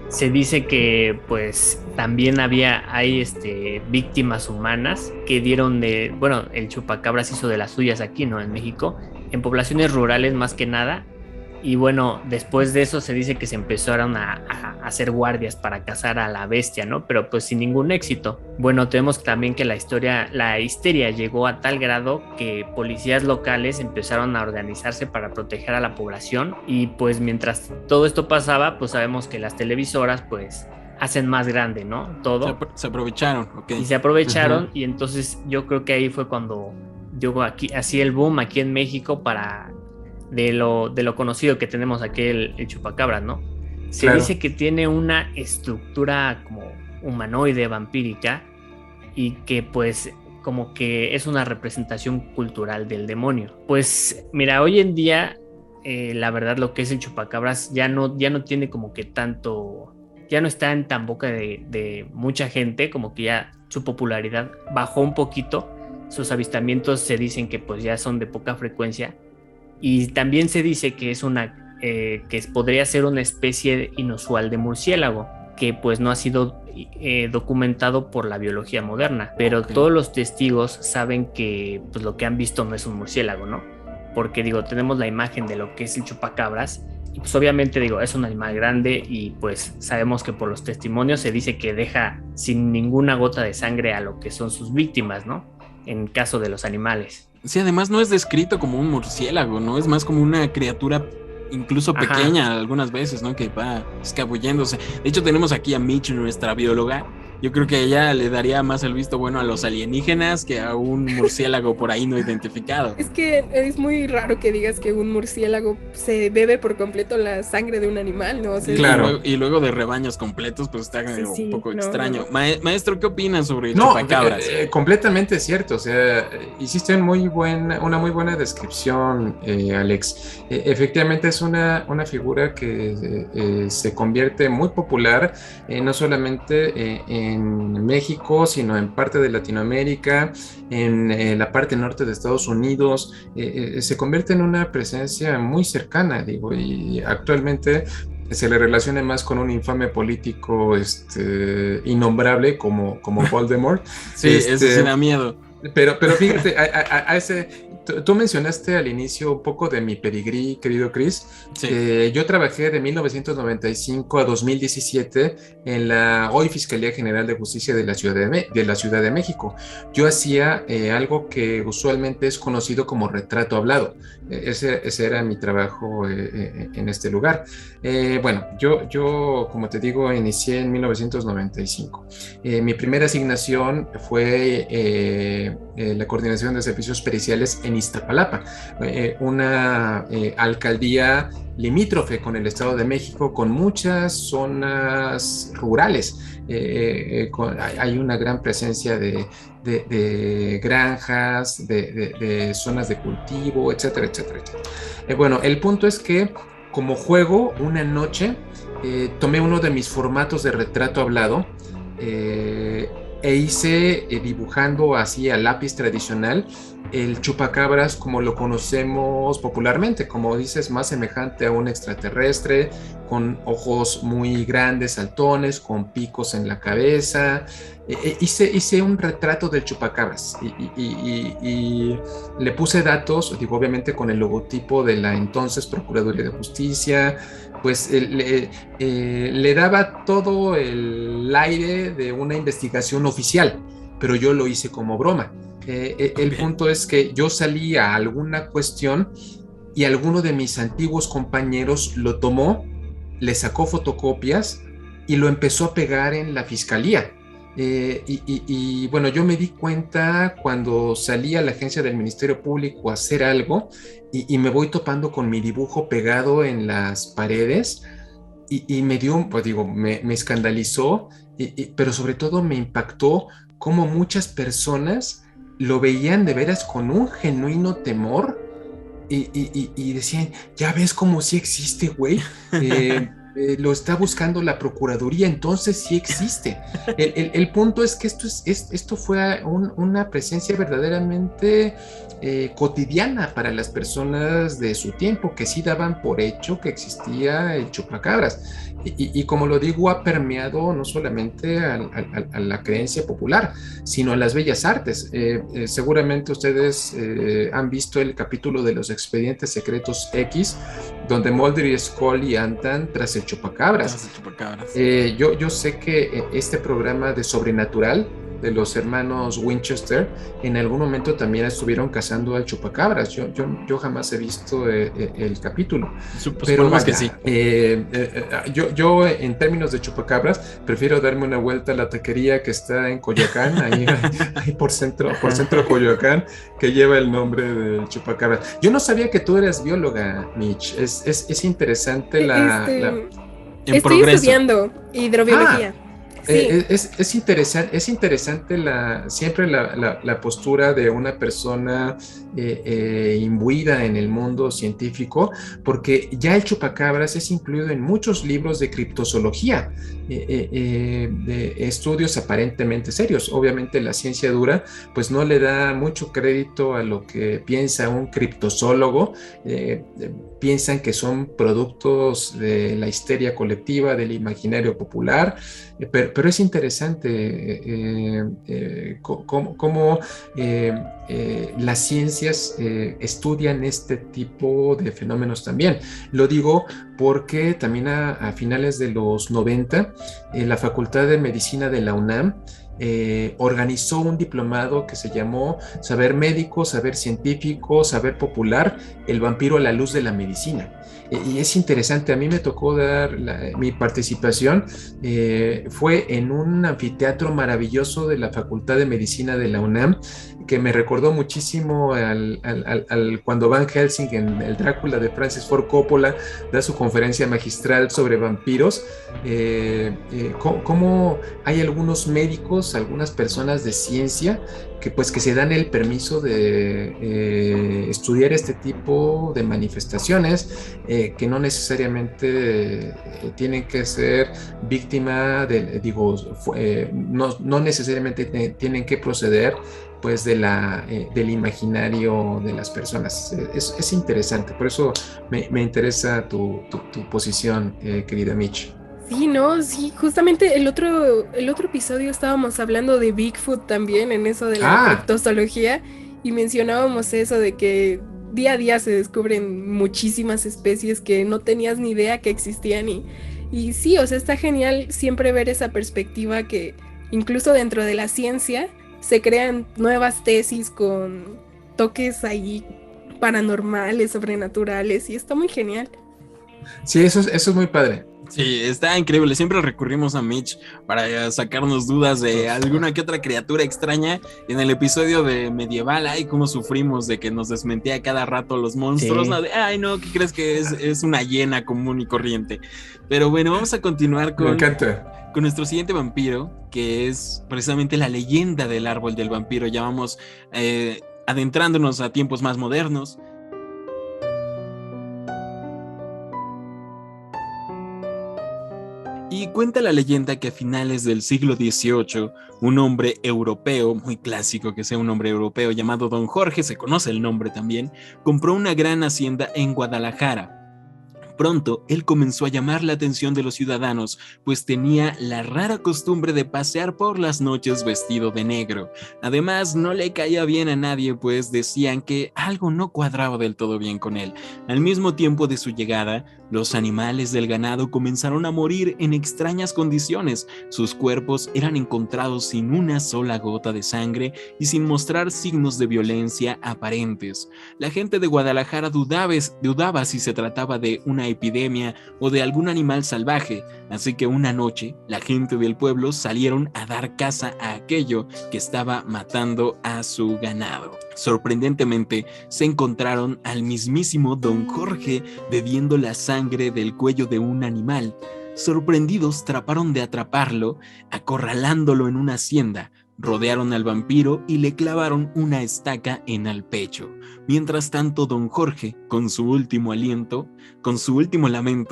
se dice que pues también hay víctimas humanas que el chupacabras hizo de las suyas aquí, ¿no? En México, en poblaciones rurales más que nada. Y bueno, después de eso se dice que se empezaron a hacer guardias para cazar a la bestia, ¿no? Pero pues sin ningún éxito. Bueno, tenemos también que la histeria llegó a tal grado que policías locales empezaron a organizarse para proteger a la población. Y pues mientras todo esto pasaba, pues sabemos que las televisoras pues hacen más grande, ¿no? Todo. Se aprovecharon, ok. Y se aprovecharon, y entonces yo creo que ahí fue cuando llegó así el boom aquí en México de lo conocido que tenemos aquí el chupacabras, ¿no? Se dice que tiene una estructura como humanoide, vampírica, y que pues como que es una representación cultural del demonio. Pues mira, hoy en día la verdad lo que es el chupacabras ya no tiene como que tanto, ya no está en tan boca de mucha gente, como que ya su popularidad bajó un poquito, sus avistamientos se dicen que pues ya son de poca frecuencia. Y también se dice que podría ser una especie inusual de murciélago, que pues no ha sido documentado por la biología moderna, pero todos los testigos saben que pues lo que han visto no es un murciélago, ¿no? Porque tenemos la imagen de lo que es el chupacabras, y pues obviamente es un animal grande, y pues sabemos que por los testimonios se dice que deja sin ninguna gota de sangre a lo que son sus víctimas, ¿no? En caso de los animales. Sí, además no es descrito como un murciélago, ¿no? Es más como una criatura incluso pequeña algunas veces, ¿no? Que va escabulléndose. De hecho, tenemos aquí a Mitch, nuestra bióloga. Yo creo que ella le daría más el visto bueno a los alienígenas que a un murciélago por ahí no identificado. Es que es muy raro que digas que un murciélago se bebe por completo la sangre de un animal, ¿no? O sea, claro. Y luego de rebaños completos, pues está un poco extraño. No. Maestro, ¿qué opinas sobre el chupacabras? Completamente cierto. O sea, hiciste una muy buena descripción, Alex. Efectivamente es una figura que se convierte muy popular, no solamente en México, sino en parte de Latinoamérica, en la parte norte de Estados Unidos. Se convierte en una presencia muy cercana, y actualmente se le relaciona más con un infame político innombrable como Voldemort. Sí, eso sí da miedo. Pero fíjate, a ese... Tú mencionaste al inicio un poco de mi pedigrí, querido Chris. Sí. Yo trabajé de 1995 a 2017 en la hoy Fiscalía General de Justicia de la Ciudad de México. Yo hacía algo que usualmente es conocido como retrato hablado. Ese era mi trabajo en este lugar. Bueno, yo, como te digo, inicié en 1995. Mi primera asignación fue la coordinación de servicios periciales en Iztapalapa, una alcaldía limítrofe con el Estado de México, con muchas zonas rurales. Hay una gran presencia de granjas, de zonas de cultivo, etcétera, etcétera, etcétera. Bueno, el punto es que como juego, una noche tomé uno de mis formatos de retrato hablado e hice dibujando así a lápiz tradicional el chupacabras como lo conocemos popularmente, como dices, más semejante a un extraterrestre, con ojos muy grandes, saltones, con picos en la cabeza. Hice un retrato del chupacabras y le puse datos, obviamente con el logotipo de la entonces Procuraduría de Justicia, pues le daba todo el aire de una investigación oficial, pero yo lo hice como broma. El punto es que yo salí a alguna cuestión y alguno de mis antiguos compañeros lo tomó, le sacó fotocopias y lo empezó a pegar en la fiscalía. Y bueno, yo me di cuenta cuando salí a la agencia del Ministerio Público a hacer algo y me voy topando con mi dibujo pegado en las paredes y me dio, pues me escandalizó, pero sobre todo me impactó cómo muchas personas lo veían de veras con un genuino temor y decían, ya ves cómo sí existe, güey. lo está buscando la Procuraduría, entonces sí existe. El punto es que esto fue una presencia verdaderamente cotidiana para las personas de su tiempo, que sí daban por hecho que existía el chupacabras. Y como lo digo, ha permeado no solamente a la creencia popular, sino a las bellas artes. Seguramente ustedes han visto el capítulo de los Expedientes Secretos X, donde Mulder y Scully andan tras el chupacabras. Yo sé que este programa de Sobrenatural de los hermanos Winchester en algún momento también estuvieron cazando al chupacabras. Yo jamás he visto el capítulo. Pero vaya, que sí. Yo en términos de chupacabras prefiero darme una vuelta a la taquería que está en Coyoacán, ahí por centro Coyoacán, que lleva el nombre de chupacabras. Yo no sabía que tú eras bióloga, Mitch. Es interesante Estoy estudiando hidrobiología. Sí. Es interesante siempre la postura de una persona imbuida en el mundo científico, porque ya el chupacabras es incluido en muchos libros de criptozoología, de estudios aparentemente serios. Obviamente la ciencia dura pues no le da mucho crédito a lo que piensa un criptozoólogo. Piensan que son productos de la histeria colectiva, del imaginario popular, pero es interesante cómo las ciencias estudian este tipo de fenómenos también. Lo digo porque también a finales de los 90, la Facultad de Medicina de la UNAM organizó un diplomado que se llamó Saber Médico, Saber Científico, Saber Popular, el vampiro a la luz de la medicina. Y es interesante, a mí me tocó dar mi participación, fue en un anfiteatro maravilloso de la Facultad de Medicina de la UNAM, que me recordó muchísimo cuando Van Helsing en el Drácula de Francis Ford Coppola da su conferencia magistral sobre vampiros, cómo hay algunos médicos, algunas personas de ciencia que se dan el permiso de estudiar este tipo de manifestaciones, que no necesariamente tienen que ser víctima no necesariamente tienen que proceder pues del imaginario de las personas. Es interesante, por eso me interesa tu posición, querida Mitch. Sí, no, sí, justamente el otro episodio estábamos hablando de Bigfoot también, en eso de la criptozoología, y mencionábamos eso de que día a día se descubren muchísimas especies que no tenías ni idea que existían, y sí, o sea, está genial siempre ver esa perspectiva que incluso dentro de la ciencia se crean nuevas tesis con toques ahí paranormales, sobrenaturales, y está muy genial. Sí, eso es muy padre. Sí, está increíble. Siempre recurrimos a Mitch para sacarnos dudas de alguna que otra criatura extraña. En el episodio de Medieval, ay, cómo sufrimos de que nos desmentía cada rato los monstruos. Sí. No, ay, no, ¿qué crees que es una hiena común y corriente? Pero bueno, vamos a continuar con nuestro siguiente vampiro, que es precisamente la leyenda del árbol del vampiro. Ya vamos adentrándonos a tiempos más modernos. Y cuenta la leyenda que a finales del siglo XVIII, un hombre europeo, muy clásico que sea un hombre europeo, llamado Don Jorge, se conoce el nombre también, compró una gran hacienda en Guadalajara. Pronto, él comenzó a llamar la atención de los ciudadanos, pues tenía la rara costumbre de pasear por las noches vestido de negro. Además, no le caía bien a nadie, pues decían que algo no cuadraba del todo bien con él. Al mismo tiempo de su llegada, los animales del ganado comenzaron a morir en extrañas condiciones. Sus cuerpos eran encontrados sin una sola gota de sangre y sin mostrar signos de violencia aparentes. La gente de Guadalajara dudaba si se trataba de una epidemia o de algún animal salvaje, así que una noche la gente del pueblo salieron a dar caza a aquello que estaba matando a su ganado. Sorprendentemente, se encontraron al mismísimo Don Jorge bebiendo la sangre del cuello de un animal. Sorprendidos, trataron de atraparlo, acorralándolo en una hacienda. Rodearon al vampiro y le clavaron una estaca en el pecho. Mientras tanto, Don Jorge, con su último lamento,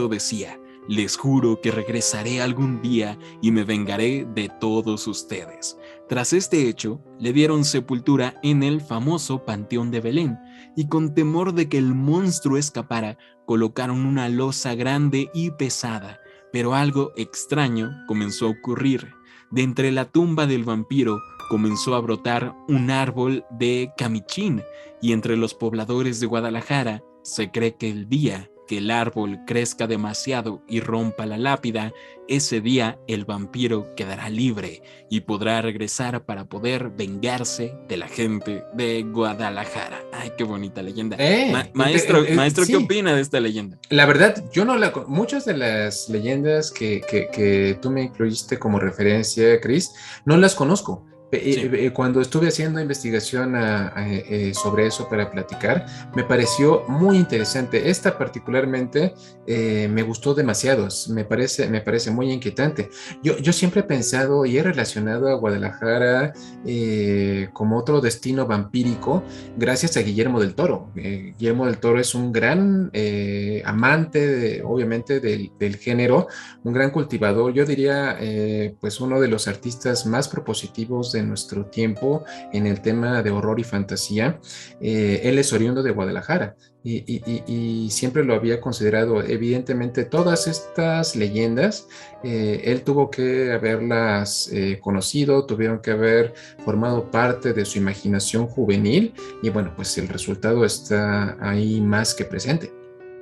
decía: Les juro que regresaré algún día y me vengaré de todos ustedes. Tras este hecho, le dieron sepultura en el famoso Panteón de Belén, y con temor de que el monstruo escapara, colocaron una losa grande y pesada. Pero algo extraño comenzó a ocurrir. De entre la tumba del vampiro comenzó a brotar un árbol de camichín, y entre los pobladores de Guadalajara se cree que el día que el árbol crezca demasiado y rompa la lápida, ese día el vampiro quedará libre y podrá regresar para poder vengarse de la gente de Guadalajara. Ay, qué bonita leyenda. Maestro, sí. ¿Qué opina de esta leyenda? La verdad, yo no la... Muchas de las leyendas que tú me incluiste como referencia, Chris, no las conozco. Sí. Cuando estuve haciendo investigación sobre eso para platicar, me pareció muy interesante. Esta particularmente me gustó demasiado, me parece muy inquietante. Yo siempre he pensado y he relacionado a Guadalajara como otro destino vampírico gracias a Guillermo del Toro. Guillermo del Toro es un gran amante, obviamente, del género, un gran cultivador. Yo diría, pues uno de los artistas más propositivos de nuestro tiempo en el tema de horror y fantasía. Él es oriundo de Guadalajara y siempre lo había considerado. Evidentemente todas estas leyendas él tuvo que haberlas conocido, tuvieron que haber formado parte de su imaginación juvenil, y bueno, pues el resultado está ahí más que presente.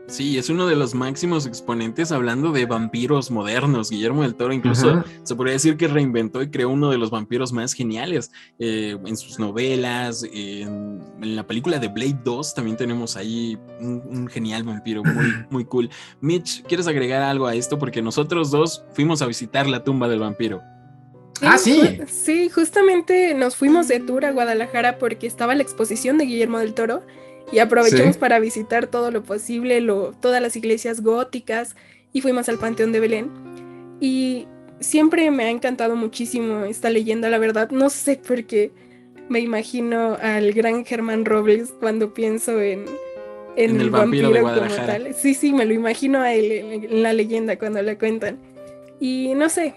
Sí, es uno de los máximos exponentes hablando de vampiros modernos. Guillermo del Toro incluso se podría decir que reinventó y creó uno de los vampiros más geniales en sus novelas. En la película de Blade 2 también tenemos ahí un genial vampiro muy, muy cool. Mitch, ¿quieres agregar algo a esto? Porque nosotros dos fuimos a visitar la tumba del vampiro. Sí. Sí, justamente nos fuimos de tour a Guadalajara porque estaba la exposición de Guillermo del Toro. Y aprovechamos para visitar todo lo posible, todas las iglesias góticas, y fuimos al Panteón de Belén. Y siempre me ha encantado muchísimo esta leyenda, la verdad. No sé por qué me imagino al gran Germán Robles cuando pienso en el vampiro de como tal. Sí, me lo imagino a él en la leyenda cuando la cuentan. Y no sé,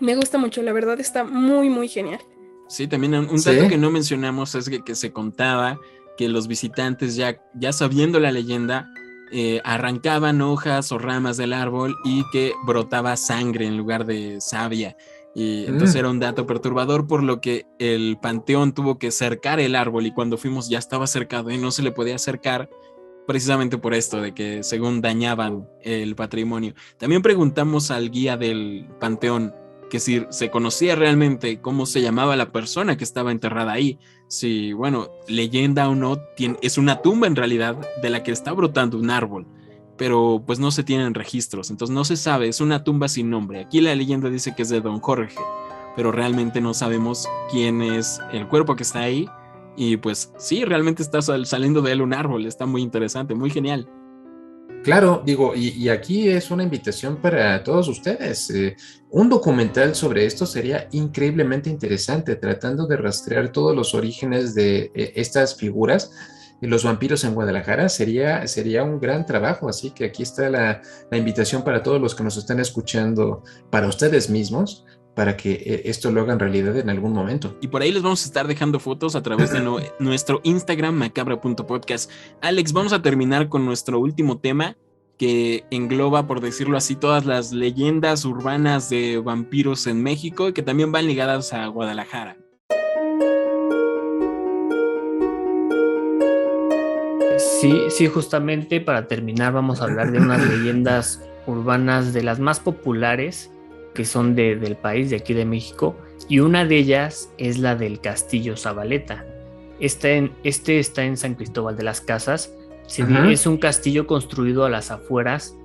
me gusta mucho, la verdad está muy, muy genial. Sí, también un dato que no mencionamos es que se contaba que los visitantes ya sabiendo la leyenda arrancaban hojas o ramas del árbol y que brotaba sangre en lugar de savia, y entonces era un dato perturbador, por lo que el panteón tuvo que cercar el árbol, y cuando fuimos ya estaba cercado y no se le podía acercar precisamente por esto de que según dañaban el patrimonio. También preguntamos al guía del panteón que si se conocía realmente cómo se llamaba la persona que estaba enterrada ahí, si, bueno, leyenda o no, es una tumba en realidad de la que está brotando un árbol, pero pues no se tienen registros, entonces no se sabe, es una tumba sin nombre. Aquí la leyenda dice que es de Don Jorge, pero realmente no sabemos quién es el cuerpo que está ahí, y pues sí, realmente está saliendo de él un árbol. Está muy interesante, muy genial. Claro, digo, y aquí es una invitación para todos ustedes. Un documental sobre esto sería increíblemente interesante, tratando de rastrear todos los orígenes de estas figuras. Los vampiros en Guadalajara sería un gran trabajo, así que aquí está la invitación para todos los que nos están escuchando, para ustedes mismos, para que esto lo hagan realidad en algún momento. Y por ahí les vamos a estar dejando fotos a través de nuestro Instagram, macabra.podcast. Alex, vamos a terminar con nuestro último tema, que engloba, por decirlo así, todas las leyendas urbanas de vampiros en México y que también van ligadas a Guadalajara. Sí, justamente para terminar vamos a hablar de unas leyendas urbanas de las más populares que son del país, de aquí de México, y una de ellas es la del Castillo Zabaleta. Este está en San Cristóbal de las Casas. Es un castillo construido a las afueras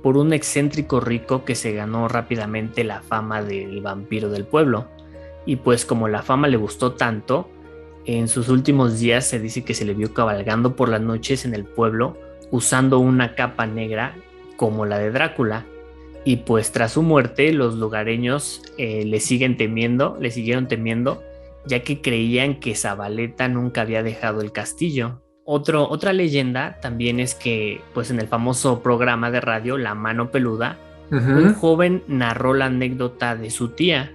por un excéntrico rico que se ganó rápidamente la fama del vampiro del pueblo, y pues como la fama le gustó tanto, en sus últimos días se dice que se le vio cabalgando por las noches en el pueblo usando una capa negra como la de Drácula. Y pues tras su muerte los lugareños le siguieron temiendo, ya que creían que Zabaleta nunca había dejado el castillo. Otra leyenda también es que pues en el famoso programa de radio La Mano Peluda un joven narró la anécdota de su tía,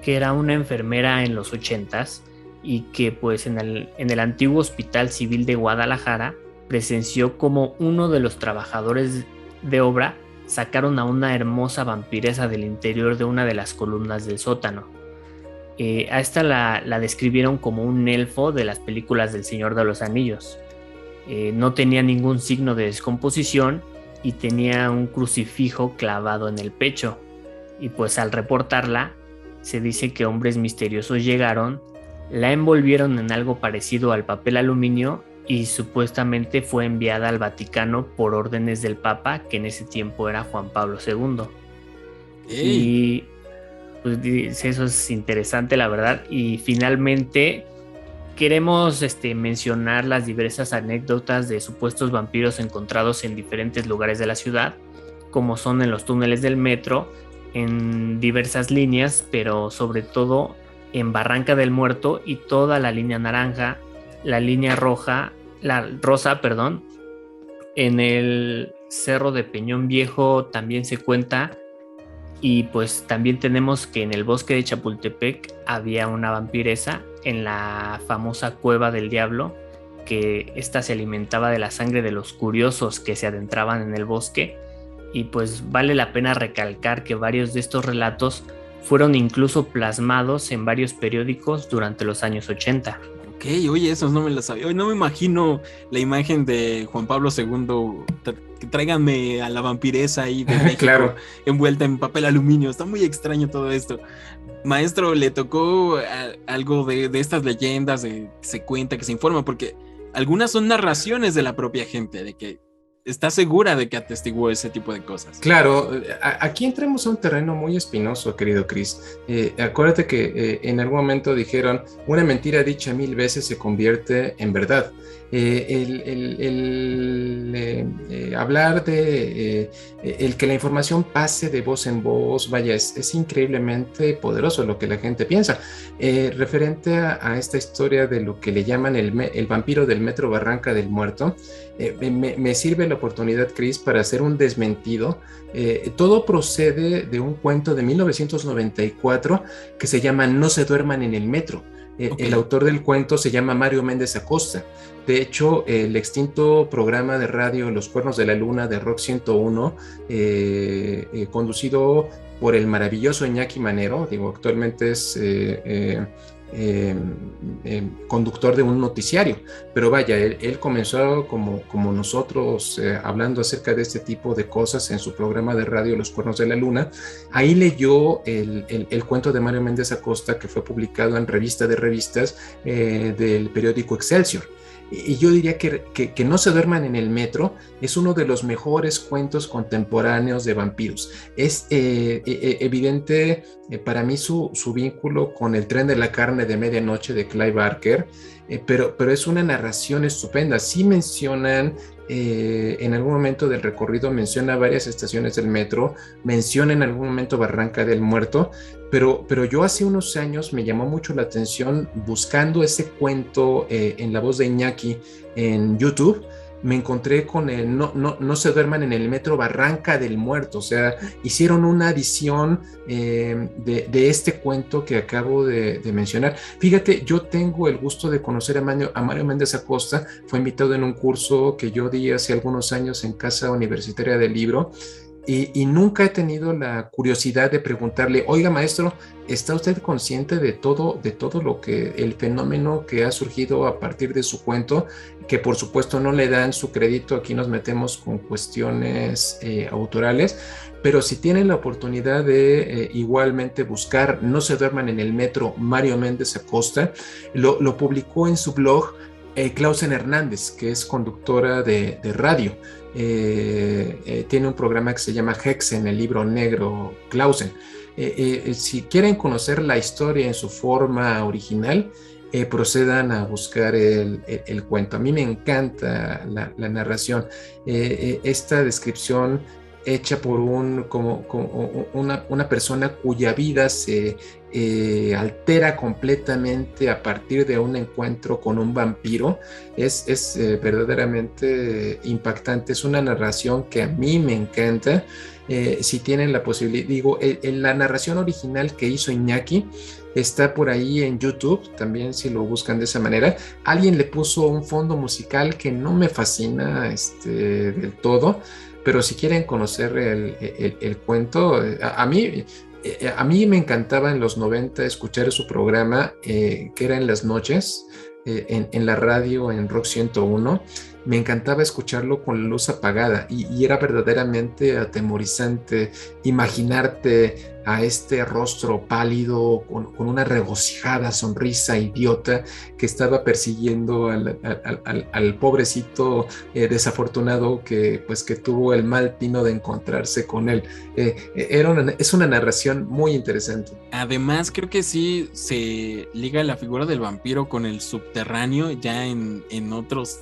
que era una enfermera en los 80s y que pues en el antiguo Hospital Civil de Guadalajara presenció como uno de los trabajadores de obra sacaron a una hermosa vampiresa del interior de una de las columnas del sótano. A esta la describieron como un elfo de las películas del Señor de los Anillos. No tenía ningún signo de descomposición y tenía un crucifijo clavado en el pecho. Y pues al reportarla, se dice que hombres misteriosos llegaron, la envolvieron en algo parecido al papel aluminio y supuestamente fue enviada al Vaticano por órdenes del Papa, que en ese tiempo era Juan Pablo II. ¡Ey! Y pues eso es interesante, la verdad. Y finalmente queremos mencionar las diversas anécdotas de supuestos vampiros encontrados en diferentes lugares de la ciudad, como son en los túneles del metro, en diversas líneas, pero sobre todo en Barranca del Muerto y toda la línea naranja, la línea rosa, en el Cerro de Peñón Viejo también se cuenta, y pues también tenemos que en el bosque de Chapultepec había una vampiresa en la famosa Cueva del Diablo, que esta se alimentaba de la sangre de los curiosos que se adentraban en el bosque, y pues vale la pena recalcar que varios de estos relatos fueron incluso plasmados en varios periódicos durante los años 80. Ok, oye, esos no me los sabía. Hoy no me imagino la imagen de Juan Pablo II. Tráiganme a la vampiresa ahí de México, claro, envuelta en papel aluminio. Está muy extraño todo esto. Maestro, ¿le tocó algo de estas leyendas, que se cuenta, que se informa? Porque algunas son narraciones de la propia gente, de que está segura de que atestiguó ese tipo de cosas. Claro, aquí entramos a un terreno muy espinoso, querido Chris. Acuérdate que en algún momento dijeron, una mentira dicha 1000 veces se convierte en verdad. Hablar de el que la información pase de voz en voz, vaya, es increíblemente poderoso lo que la gente piensa. Referente a esta historia de lo que le llaman el vampiro del metro Barranca del Muerto, me sirve la oportunidad, Chris, para hacer un desmentido. Todo procede de un cuento de 1994 que se llama No se duerman en el metro. Okay. El autor del cuento se llama Mario Méndez Acosta. De hecho, el extinto programa de radio Los Cuernos de la Luna de Rock 101, conducido por el maravilloso Iñaki Manero, actualmente es conductor de un noticiario, pero vaya, él comenzó como nosotros hablando acerca de este tipo de cosas en su programa de radio Los Cuernos de la Luna. Ahí leyó el cuento de Mario Méndez Acosta, que fue publicado en Revista de Revistas del periódico Excelsior. Y yo diría que No se duerman en el metro es uno de los mejores cuentos contemporáneos de vampiros. Es evidente para mí su vínculo con El tren de la carne de medianoche de Clive Barker, pero es una narración estupenda. Sí mencionan, en algún momento del recorrido menciona varias estaciones del metro, menciona en algún momento Barranca del Muerto, pero yo hace unos años me llamó mucho la atención buscando ese cuento en la voz de Iñaki en YouTube. Me encontré con el no se duerman en el metro Barranca del Muerto. O sea, hicieron una edición de este cuento que acabo de mencionar. Fíjate, yo tengo el gusto de conocer a Mario Méndez Acosta. Fue invitado en un curso que yo di hace algunos años en Casa Universitaria del Libro. Y nunca he tenido la curiosidad de preguntarle, oiga maestro, ¿está usted consciente de todo lo que el fenómeno que ha surgido a partir de su cuento? Que por supuesto no le dan su crédito, aquí nos metemos con cuestiones autorales, pero si tienen la oportunidad de igualmente buscar No se duerman en el metro, Mario Méndez Acosta, lo publicó en su blog Clausen Hernández, que es conductora de radio. Tiene un programa que se llama Hexen, el libro negro Clausen. Si quieren conocer la historia en su forma original, procedan a buscar el cuento. A mí me encanta la narración. Esta descripción hecha por una persona cuya vida se altera completamente a partir de un encuentro con un vampiro. Es verdaderamente impactante. Es una narración que a mí me encanta. Si tienen la posibilidad, digo, en la narración original que hizo Iñaki está por ahí en YouTube, también si lo buscan de esa manera. Alguien le puso un fondo musical que no me fascina del todo, pero si quieren conocer el cuento, a mí me encantaba en los 90 escuchar su programa, que era en las noches, en la radio, en Rock 101. Me encantaba escucharlo con la luz apagada y era verdaderamente atemorizante imaginarte a este rostro pálido con una regocijada sonrisa idiota que estaba persiguiendo al pobrecito desafortunado que tuvo el mal tino de encontrarse con él. Es una narración muy interesante. Además, creo que sí se liga la figura del vampiro con el subterráneo ya en otros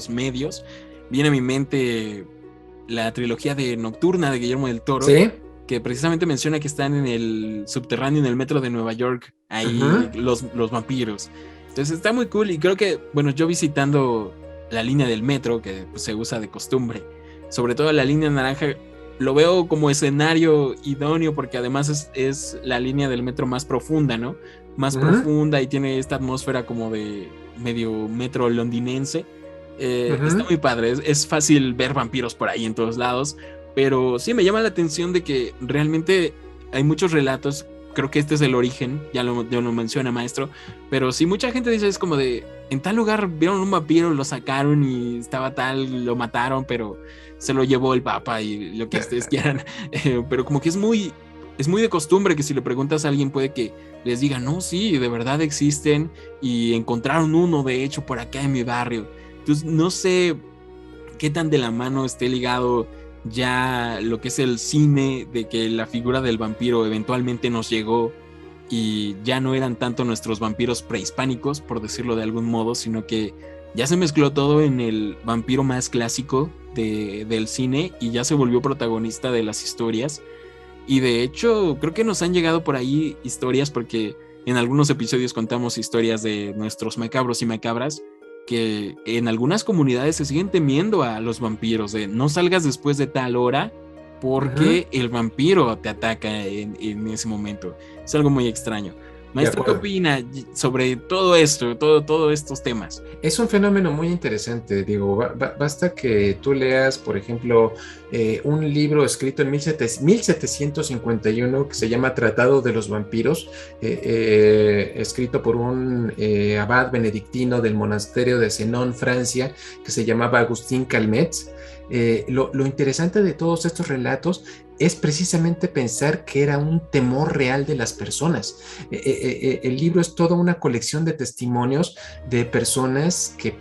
medios. Viene a mi mente la trilogía de Nocturna de Guillermo del Toro, ¿sí?, que precisamente menciona que están en el subterráneo, en el metro de Nueva York, ahí los vampiros. Entonces está muy cool y creo que, bueno, yo visitando la línea del metro, que pues, se usa de costumbre, sobre todo la línea naranja, lo veo como escenario idóneo porque además es la línea del metro más profunda, ¿no? Más profunda y tiene esta atmósfera como de medio metro londinense. Está muy padre, es fácil ver vampiros por ahí en todos lados, pero sí me llama la atención de que realmente hay muchos relatos. Creo que este es el origen, ya lo menciona maestro, pero sí mucha gente dice, es como de, en tal lugar vieron un vampiro, lo sacaron y estaba tal, lo mataron, pero se lo llevó el papa y lo que ustedes quieran, pero como que es muy de costumbre que si le preguntas a alguien puede que les diga, no, sí, de verdad existen y encontraron uno de hecho por acá en mi barrio. Entonces no sé qué tan de la mano esté ligado ya lo que es el cine, de que la figura del vampiro eventualmente nos llegó y ya no eran tanto nuestros vampiros prehispánicos, por decirlo de algún modo, sino que ya se mezcló todo en el vampiro más clásico del cine y ya se volvió protagonista de las historias. Y de hecho creo que nos han llegado por ahí historias, porque en algunos episodios contamos historias de nuestros macabros y macabras, que en algunas comunidades se siguen temiendo a los vampiros, de no salgas después de tal hora porque el vampiro te ataca en ese momento. Es algo muy extraño. Maestro, ¿qué opina sobre todo esto, todos estos temas? Es un fenómeno muy interesante, digo, basta que tú leas, por ejemplo, un libro escrito en 1751 que se llama Tratado de los Vampiros, escrito por un abad benedictino del monasterio de Zenón, Francia, que se llamaba Agustín Calmet. Lo interesante de todos estos relatos es precisamente pensar que era un temor real de las personas. El libro es toda una colección de testimonios de personas que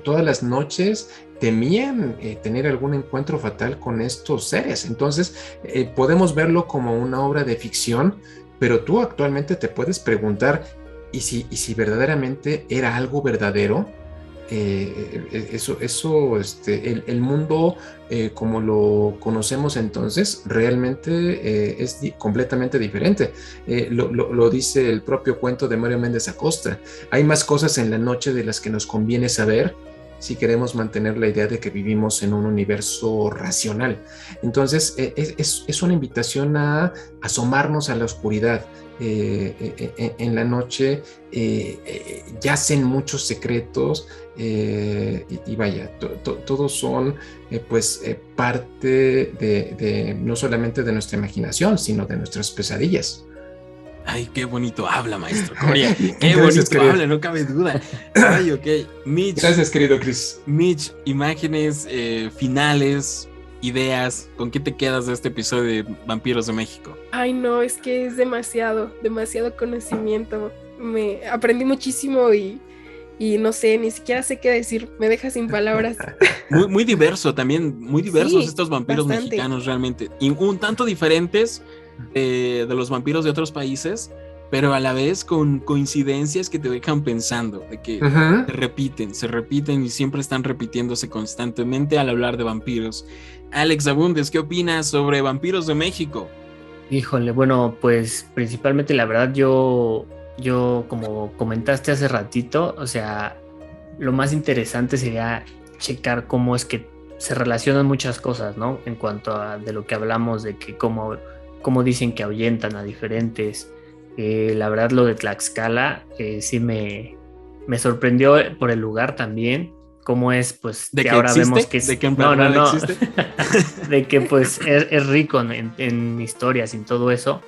todas las noches temían tener algún encuentro fatal con estos seres. Entonces podemos verlo como una obra de ficción, pero tú actualmente te puedes preguntar, ¿y si verdaderamente era algo verdadero? El mundo como lo conocemos entonces realmente es completamente diferente. Lo dice el propio cuento de Mario Méndez Acosta. Hay más cosas en la noche de las que nos conviene saber si queremos mantener la idea de que vivimos en un universo racional. Entonces es una invitación a asomarnos a la oscuridad. En la noche yacen muchos secretos, y vaya, todos son parte de no solamente de nuestra imaginación, sino de nuestras pesadillas. Ay, qué bonito habla, maestro Coria. Qué bonito querido. Habla, no cabe duda. Ay, ok. Mitch. Gracias, querido Chris. Mitch, imágenes finales, ideas. ¿Con qué te quedas de este episodio de Vampiros de México? Ay, no, es que es demasiado conocimiento. Me aprendí muchísimo y no sé, ni siquiera sé qué decir. Me deja sin palabras. Muy diverso también, muy diversos estos vampiros bastante. mexicanos realmente. Y un tanto diferentes de los vampiros de otros países, pero a la vez con coincidencias que te dejan pensando, de que se repiten y siempre están repitiéndose constantemente al hablar de vampiros. Alex Abundes, ¿qué opinas sobre Vampiros de México? Híjole, bueno, pues principalmente la verdad yo como comentaste hace ratito, o sea, lo más interesante sería checar cómo es que se relacionan muchas cosas, ¿no? En cuanto a de lo que hablamos, de que cómo dicen que ahuyentan a diferentes. La verdad lo de Tlaxcala sí me sorprendió por el lugar también. Cómo es, pues, ¿De que que ahora existe? vemos que ¿De que en verdad no. existe? De que pues es rico en historias y en todo eso.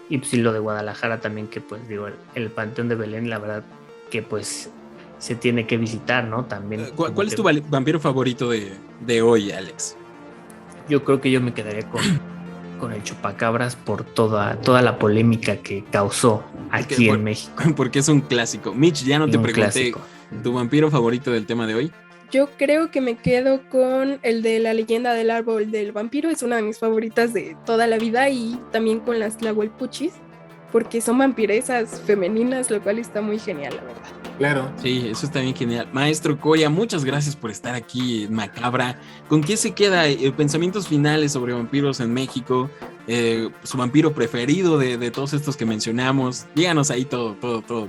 Y pues, y lo de Guadalajara también, que pues digo, el Panteón de Belén, la verdad que pues se tiene que visitar, ¿no? También. ¿Cuál es tu vampiro favorito de hoy, Alex? Yo creo que yo me quedaré con el Chupacabras por toda la polémica que causó aquí en México. Porque es un clásico. Mitch, ya no te pregunté Clásico. tu vampiro favorito del tema de hoy. Yo creo que me quedo con el de La Leyenda del Árbol del Vampiro, es una de mis favoritas de toda la vida, y también con las Tlahuelpuchis, porque son vampiresas femeninas, lo cual está muy genial, la verdad. Claro. Sí, eso está bien genial. Maestro Coria, muchas gracias por estar aquí en Macabra. ¿Con qué se queda? Pensamientos finales sobre vampiros en México, su vampiro preferido de todos estos que mencionamos. Díganos ahí todo,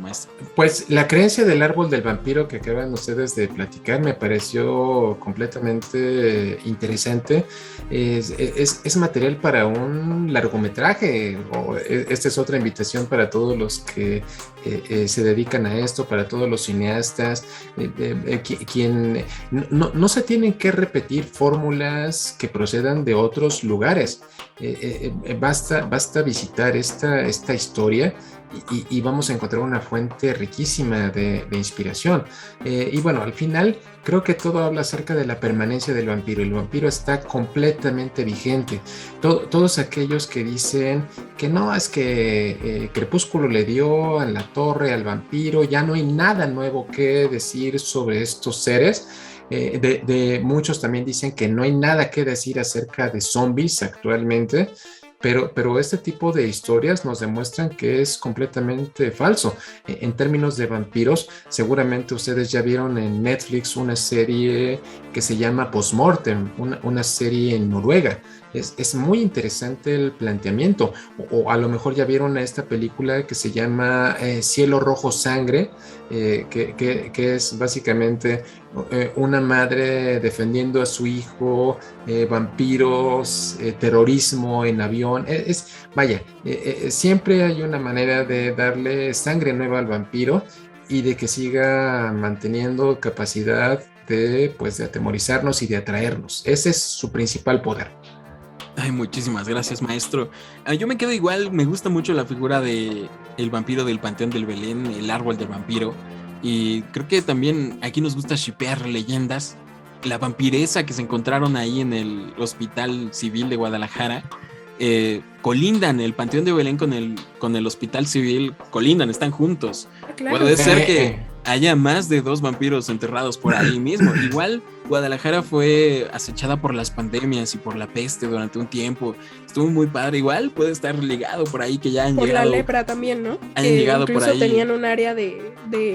maestro. Pues la creencia del árbol del vampiro que acaban ustedes de platicar me pareció completamente interesante. Es material para un largometraje. Esta es otra invitación para todos los que se dedican a esto, para todos los cineastas, quien no se tienen que repetir fórmulas que procedan de otros lugares. Basta visitar esta historia y vamos a encontrar una fuente riquísima de inspiración. Y bueno, al final creo que todo habla acerca de la permanencia del vampiro. El vampiro está completamente vigente. Todos aquellos que dicen que no, es que Crepúsculo le dio a la torre al vampiro, ya no hay nada nuevo que decir sobre estos seres. De muchos también dicen que no hay nada que decir acerca de zombies actualmente, pero este tipo de historias nos demuestran que es completamente falso. En términos de vampiros, seguramente ustedes ya vieron en Netflix una serie que se llama Postmortem, una serie en Noruega. Es muy interesante el planteamiento, o a lo mejor ya vieron esta película que se llama Cielo Rojo Sangre, que es básicamente una madre defendiendo a su hijo, vampiros, terrorismo en avión. Siempre hay una manera de darle sangre nueva al vampiro y de que siga manteniendo capacidad de atemorizarnos y de atraernos. Ese es su principal poder. Ay, muchísimas gracias, maestro. Yo me quedo igual, me gusta mucho la figura de el vampiro del Panteón del Belén, el árbol del vampiro, y creo que también aquí nos gusta shippear leyendas. La vampiresa que se encontraron ahí en el Hospital Civil de Guadalajara, colindan el Panteón de Belén con el Hospital Civil, colindan, están juntos. Claro. Puede ser que haya más de 2 vampiros enterrados por ahí mismo. Igual Guadalajara fue acechada por las pandemias y por la peste durante un tiempo. Estuvo muy padre. Igual puede estar ligado por ahí que ya han por llegado. La lepra también, ¿no? Han llegado por ahí. Incluso tenían un área de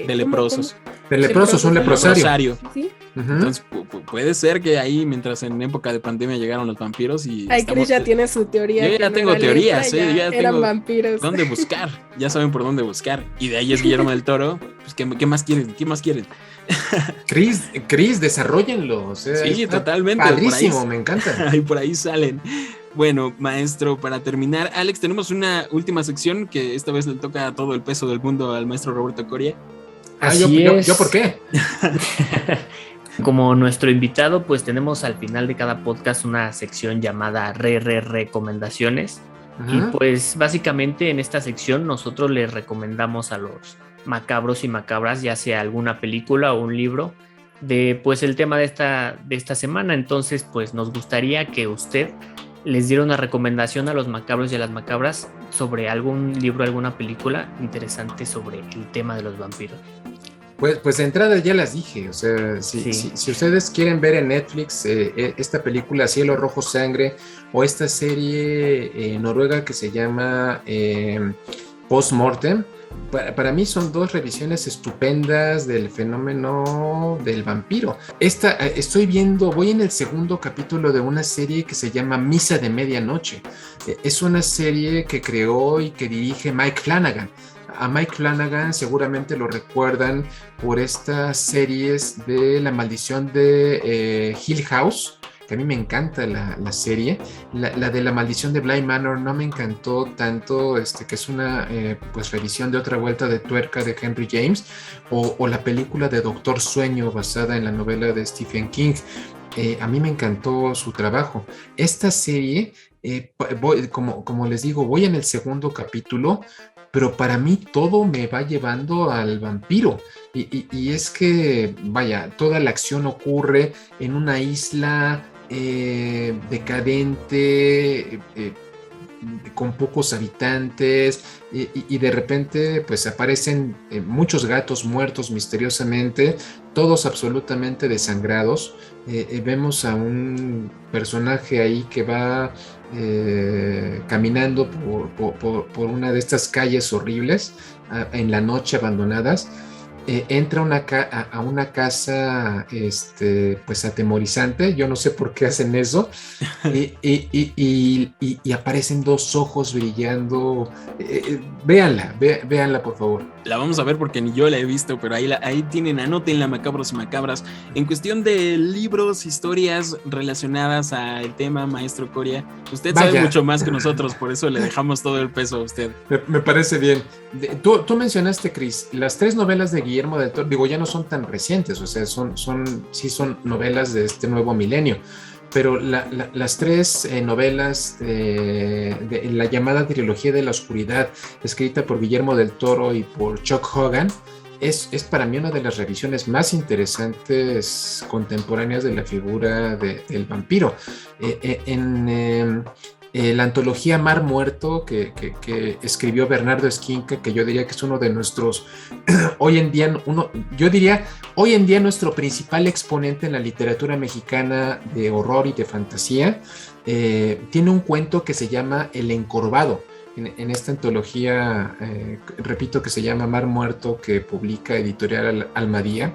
leprosos. De leprosos, un leprosario. Sí. Uh-huh. Entonces puede ser que ahí, mientras en época de pandemia llegaron los vampiros y... Ay, Chris ya tiene su teoría. Yo ya tengo teorías, ya ya eran tengo vampiros. dónde buscar. Ya saben por dónde buscar. Y de ahí es Guillermo del Toro. Pues, ¿qué más quieren? ¿Qué más quieren? Chris, desarróllenlo. O sea, sí, totalmente. Padrísimo, me encanta. Y por ahí salen. Bueno, maestro, para terminar, Alex, tenemos una última sección que esta vez le toca todo el peso del mundo al maestro Roberto Coria. ¿Yo por qué? Como nuestro invitado, pues tenemos al final de cada podcast una sección llamada recomendaciones. Uh-huh. Y pues básicamente en esta sección nosotros les recomendamos a los macabros y macabras, ya sea alguna película o un libro de pues el tema de esta semana. Entonces pues nos gustaría que usted les diera una recomendación a los macabros y a las macabras sobre algún libro, alguna película interesante sobre el tema de los vampiros. Pues de entrada ya las dije, o sea, si ustedes quieren ver en Netflix esta película Cielo Rojo Sangre o esta serie noruega que se llama Postmortem, para mí son dos revisiones estupendas del fenómeno del vampiro. Voy en el segundo capítulo de una serie que se llama Misa de Medianoche. Es una serie que creó y que dirige Mike Flanagan. A Mike Flanagan seguramente lo recuerdan por estas series de La Maldición de Hill House, que a mí me encanta la serie. La de La Maldición de Bly Manor no me encantó tanto, que es una pues revisión de Otra Vuelta de Tuerca de Henry James, o la película de Doctor Sueño basada en la novela de Stephen King. A mí me encantó su trabajo. Esta serie, como les digo, voy en el segundo capítulo, pero para mí todo me va llevando al vampiro. Y es que, vaya, toda la acción ocurre en una isla decadente, con pocos habitantes, y de repente pues aparecen muchos gatos muertos misteriosamente, todos absolutamente desangrados. Vemos a un personaje ahí que va caminando por una de estas calles horribles en la noche abandonadas. Entra a una casa pues atemorizante. Yo no sé por qué hacen eso. Y aparecen dos ojos brillando. Véanla por favor. La vamos a ver porque ni yo la he visto, pero ahí tienen, anótenla, macabros y macabras. En cuestión de libros, historias relacionadas al tema, maestro Coria, usted sabe mucho más que nosotros, por eso le dejamos todo el peso a usted. Me parece bien. Tú mencionaste, Chris, las 3 novelas de Guillermo del Toro, digo, ya no son tan recientes, o sea, son novelas de este nuevo milenio, pero las 3 novelas de la llamada trilogía de la oscuridad, escrita por Guillermo del Toro y por Chuck Hogan, es para mí una de las revisiones más interesantes contemporáneas de la figura del vampiro. La antología Mar Muerto que escribió Bernardo Esquinca, que yo diría que es uno de nuestros hoy en día nuestro principal exponente en la literatura mexicana de horror y de fantasía, tiene un cuento que se llama El Encorvado. En esta antología, repito, que se llama Mar Muerto, que publica Editorial Almadía.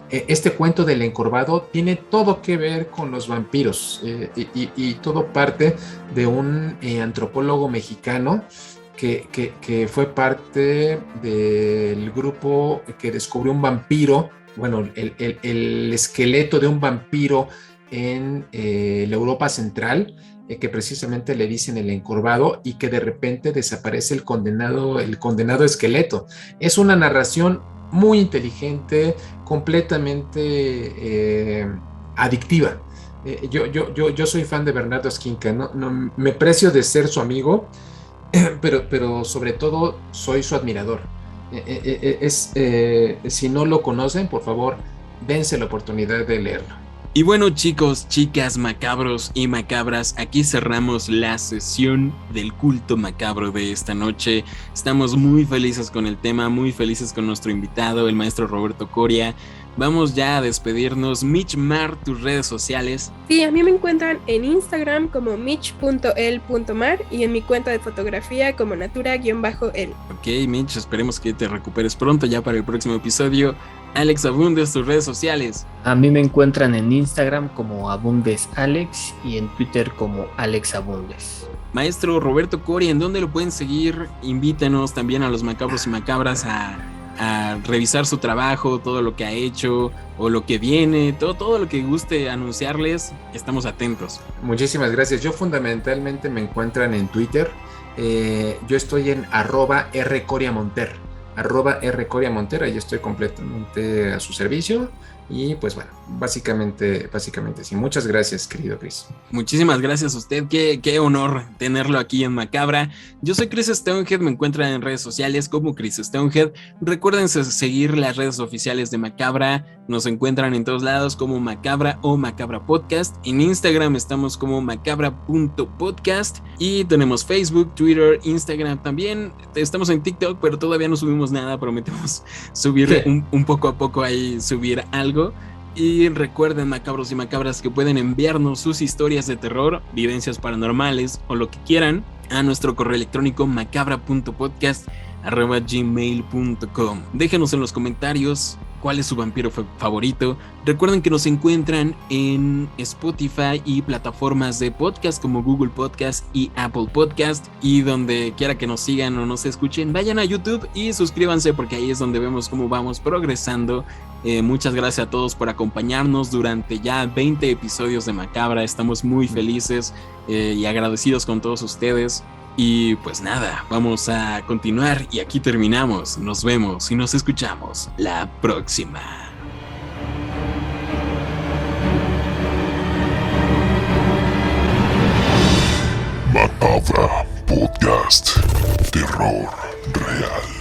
Este cuento del Encorvado tiene todo que ver con los vampiros, y todo parte de un antropólogo mexicano que fue parte del grupo que descubrió un vampiro, bueno, el esqueleto de un vampiro en la Europa Central, que precisamente le dicen el Encorvado, y que de repente desaparece el condenado esqueleto. Es una narración muy inteligente, completamente adictiva. Yo soy fan de Bernardo Esquinca, no me precio de ser su amigo, pero sobre todo soy su admirador. Si no lo conocen, por favor, dense la oportunidad de leerlo. Y bueno, chicos, chicas, macabros y macabras, aquí cerramos la sesión del culto macabro de esta noche. Estamos muy felices con el tema, muy felices con nuestro invitado, el maestro Roberto Coria. Vamos ya a despedirnos. Mitch Mar, tus redes sociales. Sí, a mí me encuentran en Instagram como mitch.el.mar y en mi cuenta de fotografía como natura_el. Ok, Mitch, esperemos que te recuperes pronto ya para el próximo episodio. Alex Abundes, tus redes sociales. A mí me encuentran en Instagram como AbundesAlex y en Twitter como AlexAbundes. Maestro Roberto Coria, ¿en dónde lo pueden seguir? Invítenos también a los macabros y macabras a revisar su trabajo, todo lo que ha hecho o lo que viene, todo lo que guste anunciarles, estamos atentos. Muchísimas gracias. Yo fundamentalmente me encuentran en Twitter. Yo estoy en @rcoriamonter. @rcoriamonter, ahí estoy completamente a su servicio. Y pues bueno, básicamente sí. Muchas gracias, querido Chris. Muchísimas gracias a usted, qué honor tenerlo aquí en Macabra. Yo soy Chris Stonehead, me encuentran en redes sociales como Chris Stonehead. Recuerden seguir las redes oficiales de Macabra, nos encuentran en todos lados como Macabra o Macabra Podcast. En Instagram estamos como macabra.podcast y tenemos Facebook, Twitter, Instagram también. Estamos en TikTok, pero todavía no subimos nada, prometemos subir un poco a poco ahí, subir algo. Y recuerden, macabros y macabras, que pueden enviarnos sus historias de terror, vivencias paranormales o lo que quieran a nuestro correo electrónico macabra.podcast gmail.com. Déjenos en los comentarios cuál es su vampiro favorito. Recuerden que nos encuentran en Spotify y plataformas de podcast como Google Podcast y Apple Podcast, y donde quiera que nos sigan o nos escuchen, vayan a YouTube y suscríbanse, porque ahí es donde vemos cómo vamos progresando. Muchas gracias a todos por acompañarnos durante ya 20 episodios de Macabra. Estamos muy felices y agradecidos con todos ustedes. Y pues nada, vamos a continuar y aquí terminamos. Nos vemos y nos escuchamos la próxima. Macabra Podcast. Terror real.